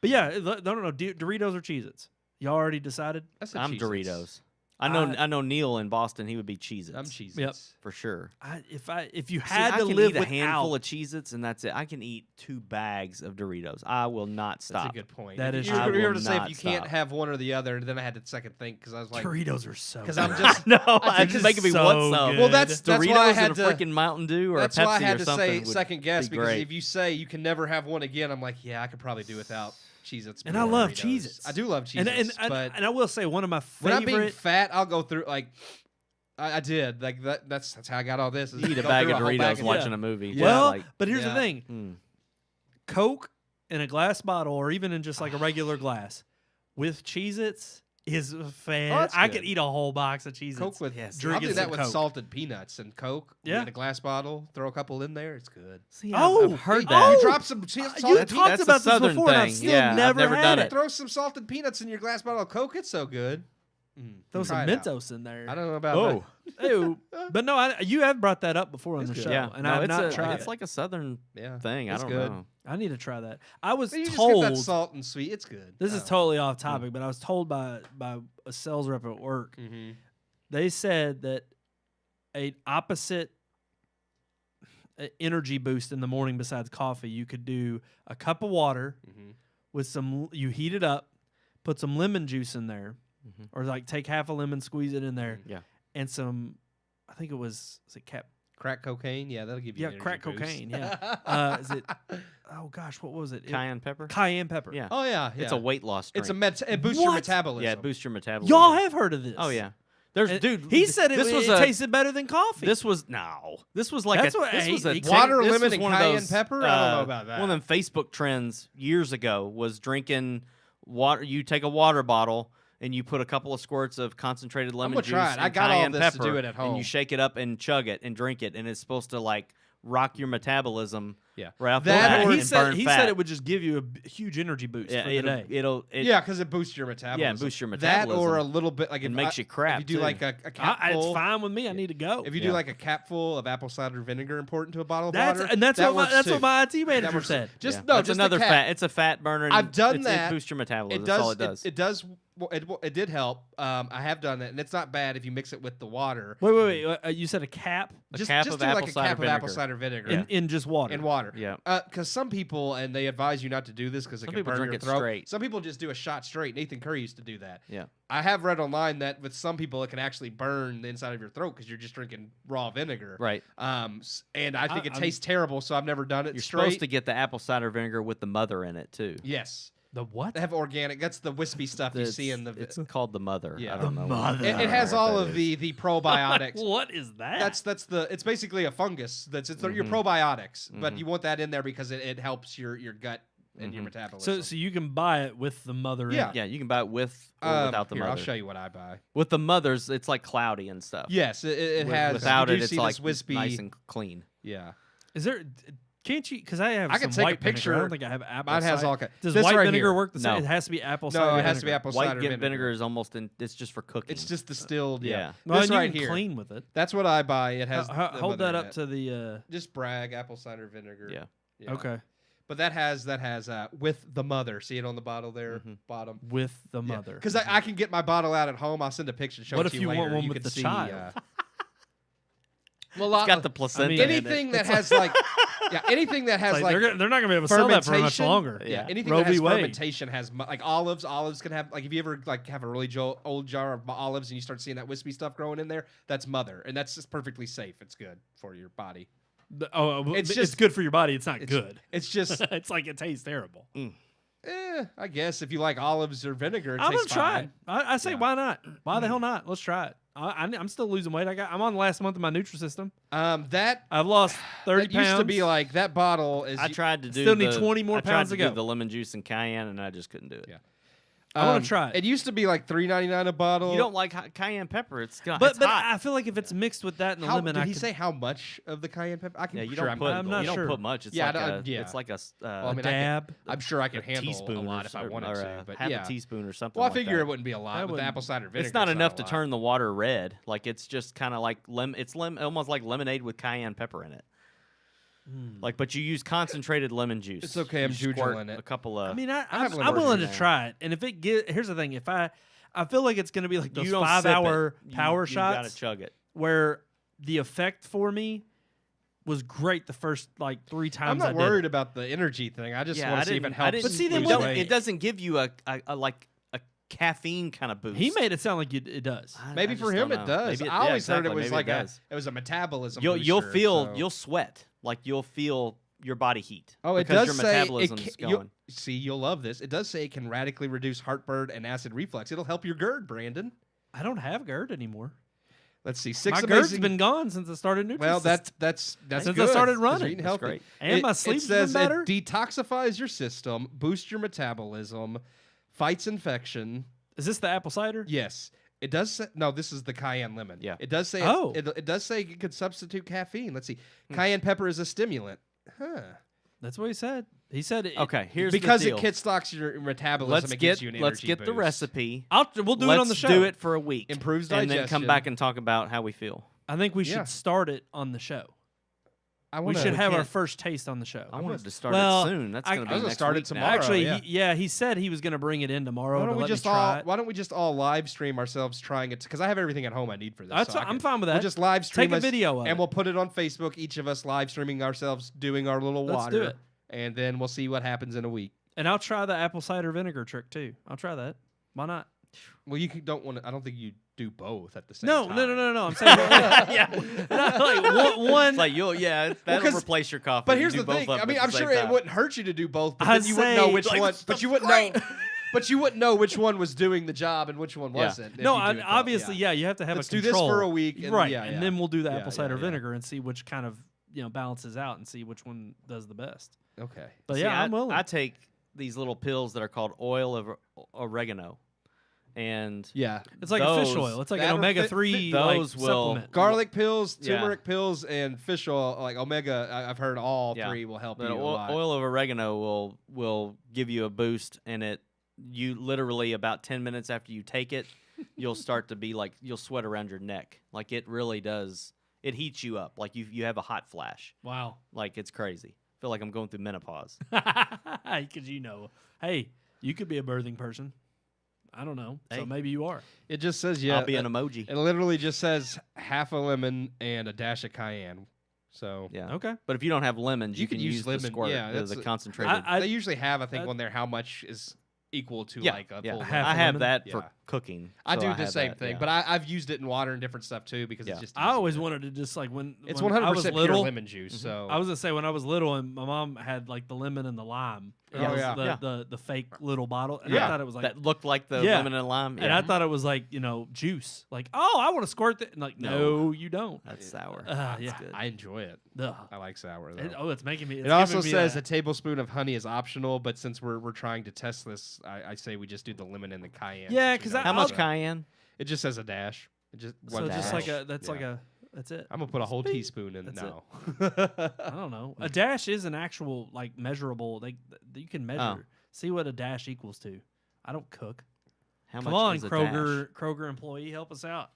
But yeah, no. Doritos or Cheez-Its? Y'all already decided? I said I'm Cheez-Its. Doritos. I know Neil in Boston. He would be Cheez-Its. I'm Cheez-Its. Yep. for sure. If you See, had I to can live eat a without handful of Cheez-Its and that's it. I can eat 2 bags of Doritos. I will not That's stop. a good point. That is you true. were I able will to say if not you can't stop. have one or the other, and then I had to second think because I was like, Doritos are so. because good. I'm just No, I I'm think just it's making me so want some. good. well. That's Doritos why I and had a to. freaking Mountain Dew or That's a Pepsi why I had or to something say would second guess be because great. if you say you can never have one again, I'm like, yeah, I could probably do without Cheez-Its. And I love Cheez-Its. I do love Cheez-Its, but and I will say one of my when I'm being favorite. fat, I'll go through I did that's how I got all this. is You eat a go bag through of whole Doritos bag of- watching a movie. Yeah. Well, Like, but here's the Yeah. thing: Coke in a glass bottle, or even in just like a regular glass, with Cheez-Its is fan. that's I good. could eat a whole box of Cheez-Its. Coke with Yes. I'll Drinking do that some with Coke. salted peanuts and Coke. Yeah. in a glass bottle. Throw a couple in there. It's good. see, Oh, I've heard oh, that. You drop some salted You peanuts. talked that's a about this Southern before, and I've thing. still Yeah, I've never never had done it. it. Throw some salted peanuts in your glass bottle of Coke. It's so good. Throw Try some it out. Mentos in there. I don't know about Oh, Ew. But no, you have brought that up before on It's the good. show, yeah. and no, I've it's not a, tried It's it. like a Southern that. Yeah, thing. It's I don't good. know. I need to try that. I was But you just told. get that salt and sweet. It's good. This is totally off topic, but I was told by a sales rep at work. Mm-hmm. They said that a opposite energy boost in the morning besides coffee, you could do a cup of water Mm-hmm. with some. You heat it up, put some lemon juice in there, Mhm. or like take half a lemon, squeeze it in there, Yeah. and some. I think it was cap. Crack cocaine. Yeah, that'll give you. Yeah, an energy crack boost. cocaine. Yeah. Is it? Oh gosh, what was it? Cayenne pepper. Cayenne pepper. Yeah. Oh yeah, It's yeah. a weight loss drink. It boosts your What? metabolism. Yeah, it boosts your metabolism. Y'all have heard of this? Oh yeah. There's And dude. He said it, this was it a, tasted better than coffee. This was no. This was like That's a. what This I was hate. a He- Water, this lemon, was and one of cayenne those, pepper? I don't know about that. One of them Facebook trends years ago was drinking water. You take a water bottle and you put a couple of squirts of concentrated lemon gonna juice try it. I and got all cayenne this to pepper, do it at and home. you shake it up and chug it and drink it, and it's supposed to like rock your metabolism. Yeah. right off That the bat or- and he burn said fat. it would just give you a huge energy boost Yeah, for the day. it'll Yeah, because it boosts your metabolism. Yeah, it boosts your That metabolism. or a little bit like It if makes I- you crap, If you do too. like a It's capful, fine with me. I need to go. if you do Yeah. like a capful of apple cider vinegar and pour it into a bottle of That's water, and that's that what works too. my IT manager works too. said. Just Yeah. no, That's just another a cap. fat. It's a fat burner. and I've done that. It boosts your metabolism. It That's does. all it does. It does. It did help. I have done it, and it's not bad if you mix it with the water. Wait. You said a cap A just cap just of do apple like a cider cap of apple vinegar. cider vinegar in just water. in water. Yeah. Because some people, and they advise you not to do this because it Some can people burn drink your it throat. straight. Some people just do a shot straight. Nathan Curry used to do that. Yeah. I have read online that with some people it can actually burn the inside of your throat because you're just drinking raw vinegar. Right. And I think it I'm- tastes terrible, so I've never done it You're straight. supposed to get the apple cider vinegar with the mother in it too. Yes. The what? They have organic. That's the wispy stuff you see in the. It's called the mother. Yeah. I don't The know. mother. It has all of the probiotics. What is that? That's the. It's basically a fungus. It's your Mhm. probiotics, but Mhm. you want that in there because it helps your gut and your Mhm. metabolism. so you can buy it with the mother. Yeah. In it. Yeah, you can buy it with or without the here, mother. I'll show you what I buy. With the mothers, it's like cloudy and stuff. Yes, it has. Without you it, do it's see like this wispy. nice and clean. Yeah, Is there? Can't you? Because I have. I can some take a white vinegar. picture. I don't think I have apple. mine has cider. all. Does this white right vinegar here. work the same? No. It has to be apple cider. No, it has to be vinegar. apple White cider vinegar is almost it's just for cooking. It's just distilled. Yeah. Yeah, Well, this and you right can here. clean with it. That's what I buy. It has. the Hold mother that in up it. to the. Just brag apple cider vinegar. Yeah. Yeah. Okay. But that has with the mother. See it on the bottle there, bottom. With the mother. Because I can get my bottle out at home. I'll send a picture to show What it if to you you want later. one You with can the see, child? Well, It's got the placenta. in it. anything that has anything that has Like, they're not gonna be able to sell that for much fermentation. longer. Yeah, anything Roe that has v. Wade. fermentation has like olives. Olives can have like if you ever like have a really old jar of olives and you start seeing that wispy stuff growing in there, that's mother, and that's just perfectly safe. It's good for your body. It's good for your body. It's not good. It's just It's like it tastes terrible. I guess if you like olives or vinegar, I'm gonna tastes try fine. it. I say, why not? Why the hell not? Let's try it. I'm still losing weight. I'm on the last month of my Nutrisystem. That I've lost 30 that pounds. used to be like that bottle is. I tried to do. Still need 20 more I tried pounds to to go. do the lemon juice and cayenne, and I just couldn't do it. Yeah. I want to try it. It used to be like $3.99 a bottle. You don't like cayenne pepper? It's But hot. I feel like if it's mixed with that and the How, lemon, did I he could, say how much of the cayenne pepper? I can. Yeah, you sure don't put. I'm not you don't sure. put much. It's Yeah, like yeah. it's like a Well, I mean, dab. I'm sure I can a handle teaspoon a lot or if I so- wanted or to. But half yeah. a teaspoon or something. Well, I like figure that. it wouldn't be a lot with the wouldn't- apple cider vinegar. It's not enough a to lot. turn the water red. Like it's just kind of like almost like lemonade with cayenne pepper in it. Like, but you use concentrated lemon juice. It's okay, You I'm squirt jujuling it. a couple of. I mean, have I'm lemon willing to juice. try it. And if it here's the thing: if I feel like it's going to be like those you don't 5-hour sip it. power you shots gotta chug it. where the effect for me was great the first like 3 times. I'm not I did worried it. about the energy thing. I just Yeah, want I to see if it didn't- I helps. didn't- But see, then lose what- weight. it doesn't give you a caffeine kind of boost. He made it sound like it does. Maybe I for just him don't it know. does. Maybe I always heard exactly. it was Maybe like does. it was a metabolism. You'll booster, feel so- you'll sweat, like you'll feel your body heat. Oh, it because does your say metabolism is going. See, you'll love this. It does say it can radically reduce heartburn and acid reflux. It'll help your GERD, Brandon. I don't have GERD anymore. Let's see. 6 My amazing. GERD's been gone since I started Nutrisystem. Well, that's Since good. I started 'cause running. you're eating That's healthy. great. And my sleep's it says been better. It detoxifies your system, boosts your metabolism, fights infection. Is this the apple cider? Yes. It does say, no, this is the cayenne lemon. Yeah. It does say Oh. it does say it could substitute caffeine. Let's see. Cayenne pepper is a stimulant. Huh. That's what he said. He said it. Okay, here's Because the it deal. kickstocks your metabolism, Let's it gives get you an let's energy get the boost. recipe. We'll do it on the show. Let's do it for a week. Improves and then come digestion. back and talk about how we feel. I think we Yeah. should start it on the show. I We wanna- should have our can't- first taste on the show. I wanted to start Well, it soon. That's I- going to I be was gonna next start it week now. tomorrow. Actually, he said he was going to bring it in tomorrow. Why to don't we let just me try it. why don't we just all live stream ourselves trying it? Because I have everything at home I need for this. That's so fine. I'm fine with that. We'll just live stream Take a us, video of and it. we'll put it on Facebook. Each of us live streaming ourselves doing our little Let's water. do it. And then we'll see what happens in a week. And I'll try the apple cider vinegar trick too. I'll try that. Why not? Well, don't want to. I don't think you do both at the same No, time. no. I'm saying, like one. It's like that'll 'cause- replace your coffee. But You here's do the both thing. of I them mean, at I'm the sure same it time. wouldn't hurt you to do both, but I'd then you wouldn't know say, which like, one. this But you stuff's wouldn't know. But you wouldn't know which one was doing the job and which one Yeah. wasn't. if No, you do it both, obviously, yeah. You have to have Let's a do this control. for a week, and right? yeah, and yeah. then we'll do the Yeah, apple yeah, cider yeah. vinegar and see which kind of balances out and see which one does the best. Okay. But See, yeah, I'm willing. I take these little pills that are called oil of oregano, and Yeah. It's like a fish those- oil. It's like that an or omega-3 those like, will- supplement. Garlic pills, Yeah. turmeric pills, and fish oil, like omega. I've heard all Yeah. three will help the you a lot. oil of oregano will give you a boost, and you literally about 10 minutes after you take it, you'll start to be like you'll sweat around your neck. Like it really does. It heats you up. Like you have a hot flash. Wow. Like it's crazy. I feel like I'm going through menopause. Because hey, you could be a birthing person. I don't know. Hey. So maybe you are. It just says I'll be an emoji. It literally just says half a lemon and a dash of cayenne. So Yeah. Okay. But if you don't have lemons, you, You can could use use lemon, the squirt. yeah, that's the a- concentrated. they usually have, I think, that- on there how much is equal to yeah, like a yeah. full half I a have lemon? that Yeah. for cooking. I so do the have same that, thing, yeah. but I've used it in water and different stuff too because Yeah. it's just I always easier. wanted to just like when It's when 100% I was pure little. lemon juice. So I was gonna say when I was little and my mom had like the lemon and the lime. It Oh, was yeah. the, Yeah. the fake little bottle. And Yeah. I thought it was like that looked like the Yeah. lemon and lime. and I thought it was like, juice. Like, oh, I want to squirt that. And like, no, you don't. that's sour. Yeah. That's good. I enjoy it. Ugh. I like sour though. It's making me. It's It also giving me says a- a tablespoon of honey is optional, but since we're trying to test this, I say we just do the lemon and the cayenne. Yeah, since we 'cause know I- How it's much a- cayenne? It just says a dash. It just so one just dash. like a that's Yeah. like a that's it. I'm gonna put a whole Speak. teaspoon in That's now. I don't know. A dash is an actual like measurable. You can measure. See what a dash equals to. I don't cook. How Come much on, is a Kroger employee, help us out.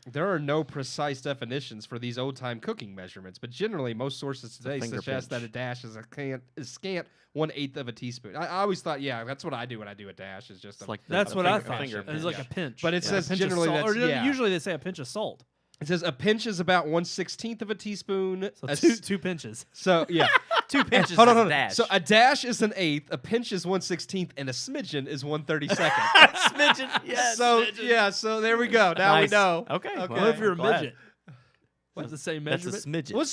There are no precise definitions for these old-time cooking measurements, but generally most sources today finger suggest that pinch. a dash is scant 1/8 of a teaspoon. I always thought, yeah, that's what I do when I do a dash. Is just It's like That's the what I finger- thought. finger It's like a pinch. pinch. But it Yeah, says a pinch of generally salt. that's- Or yeah. usually they say a pinch of salt. It says a pinch is about 1/16 of a teaspoon. So A two pinches. So yeah, 2 pinches hold is on. a dash. So a dash is 1/8, a pinch is 1/16, and a smidgen is 1/32. Smidgen. Yes. So yeah, so there we go. Now Nice. we know. Okay. Okay. What if you're a glad. midget? What's the same That's a measurement? smidgen. Well,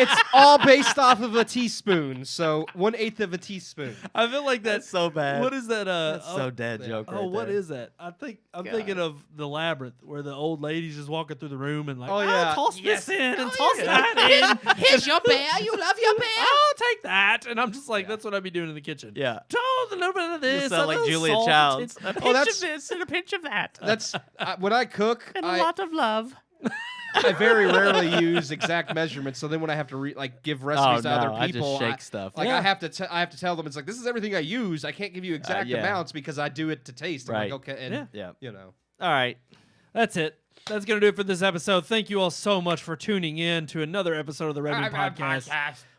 it's all based off of a teaspoon. So 1/8 of a teaspoon. I feel like That's so bad. What is that? That's so dad joke. Oh, right what there. is that? I'm thinking of the Labyrinth, where the old lady's just walking through the room and like, Oh, yeah. toss Yes. this in and toss that in. Here's your bear. You love your bear. I'll take that, and I'm just like, that's what I'd be doing in the kitchen. Yeah. Toss a little bit of this, sound a like little Julia salt, Childs. A pinch that's- of this and a pinch of that, That's when I cook. and a lot of love. I very rarely use exact measurements. So then when I have to give recipes to other I people, just shake stuff. Like Yeah. I have to tell them it's like this is everything I use. I can't give you exact yeah. amounts because I do it to taste. I'm Right. like, okay, and Yeah. Yeah. you know. All right. That's it. That's going to do it for this episode. Thank you all so much for tuning in to another episode of the Red Moon Podcast.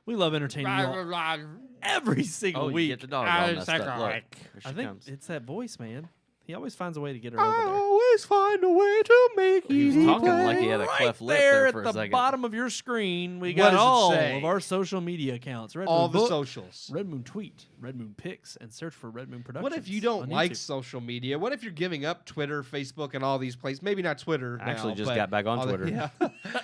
We love entertaining you all every single Oh, you week. get the dog all messed up. Look, there I she think comes. it's that voice, man. He always finds a way to get her over there. always find a way to make He was easy talking play. like he had a Right cleft lip there there at for the a second. bottom of your screen, we What got does it all say? of our social media accounts. Red all Moon the Book, socials. Red Moon Tweet, Red Moon Pics, and search for Red Moon Productions. What if you don't on like YouTube. social media? What if you're giving up Twitter, Facebook, and all these places? Maybe not Twitter. I actually now, just but got back on all the- Twitter.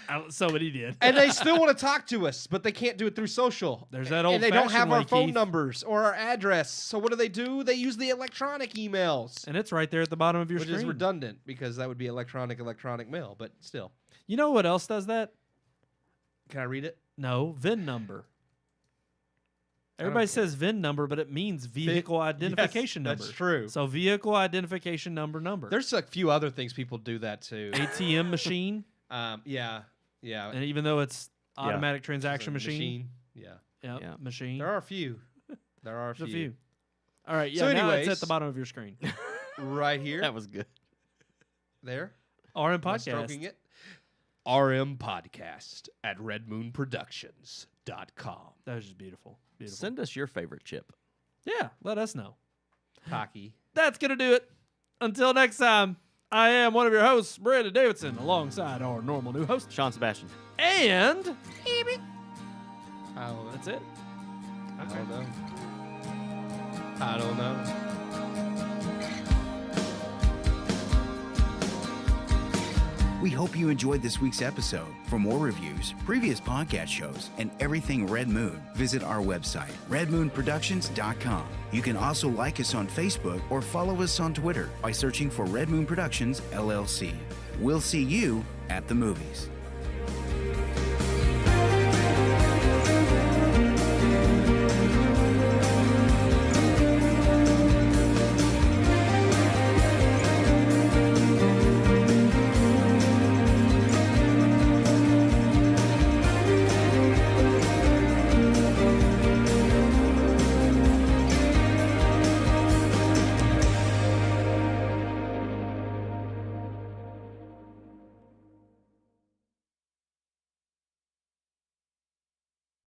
Yeah. Somebody did. And they still want to talk to us, but they can't do it through social. There's that And they don't old-fashioned have our way, phone Keith. numbers or our address. So what do? They use the electronic emails, And it's right there at the bottom of your which screen. is redundant because that would be electronic mail. But still, You know what else does that? can I read it? No, VIN number. Everybody care. says VIN number, but it means vehicle identification Yes, number. that's true. So vehicle identification number. There's a few other things people do that too. ATM machine, Yeah. and even though it's automatic transaction There's a machine. Yeah. Yep, Yeah. machine. There are a few. There are a There's few. a few. All right, yeah, So now it's anyways- at the bottom of your screen. Right here. That was good. There. RM Am I Podcast. stroking it? RM Podcast at redmoonproductions.com. That was just beautiful. Beautiful. Send us your favorite chip. Yeah, let us know. Hockey. That's going to do it. Until next time, I am one of your hosts, Brandon Davidson, alongside our normal new host. Sean Sebastian. And Oh, that's it. I don't know. I don't know. We hope you enjoyed this week's episode. For more reviews, previous podcast shows, and everything Red Moon, visit our website, redmoonproductions.com. You can also like us on Facebook or follow us on Twitter by searching for Red Moon Productions, LLC. We'll see you at the movies.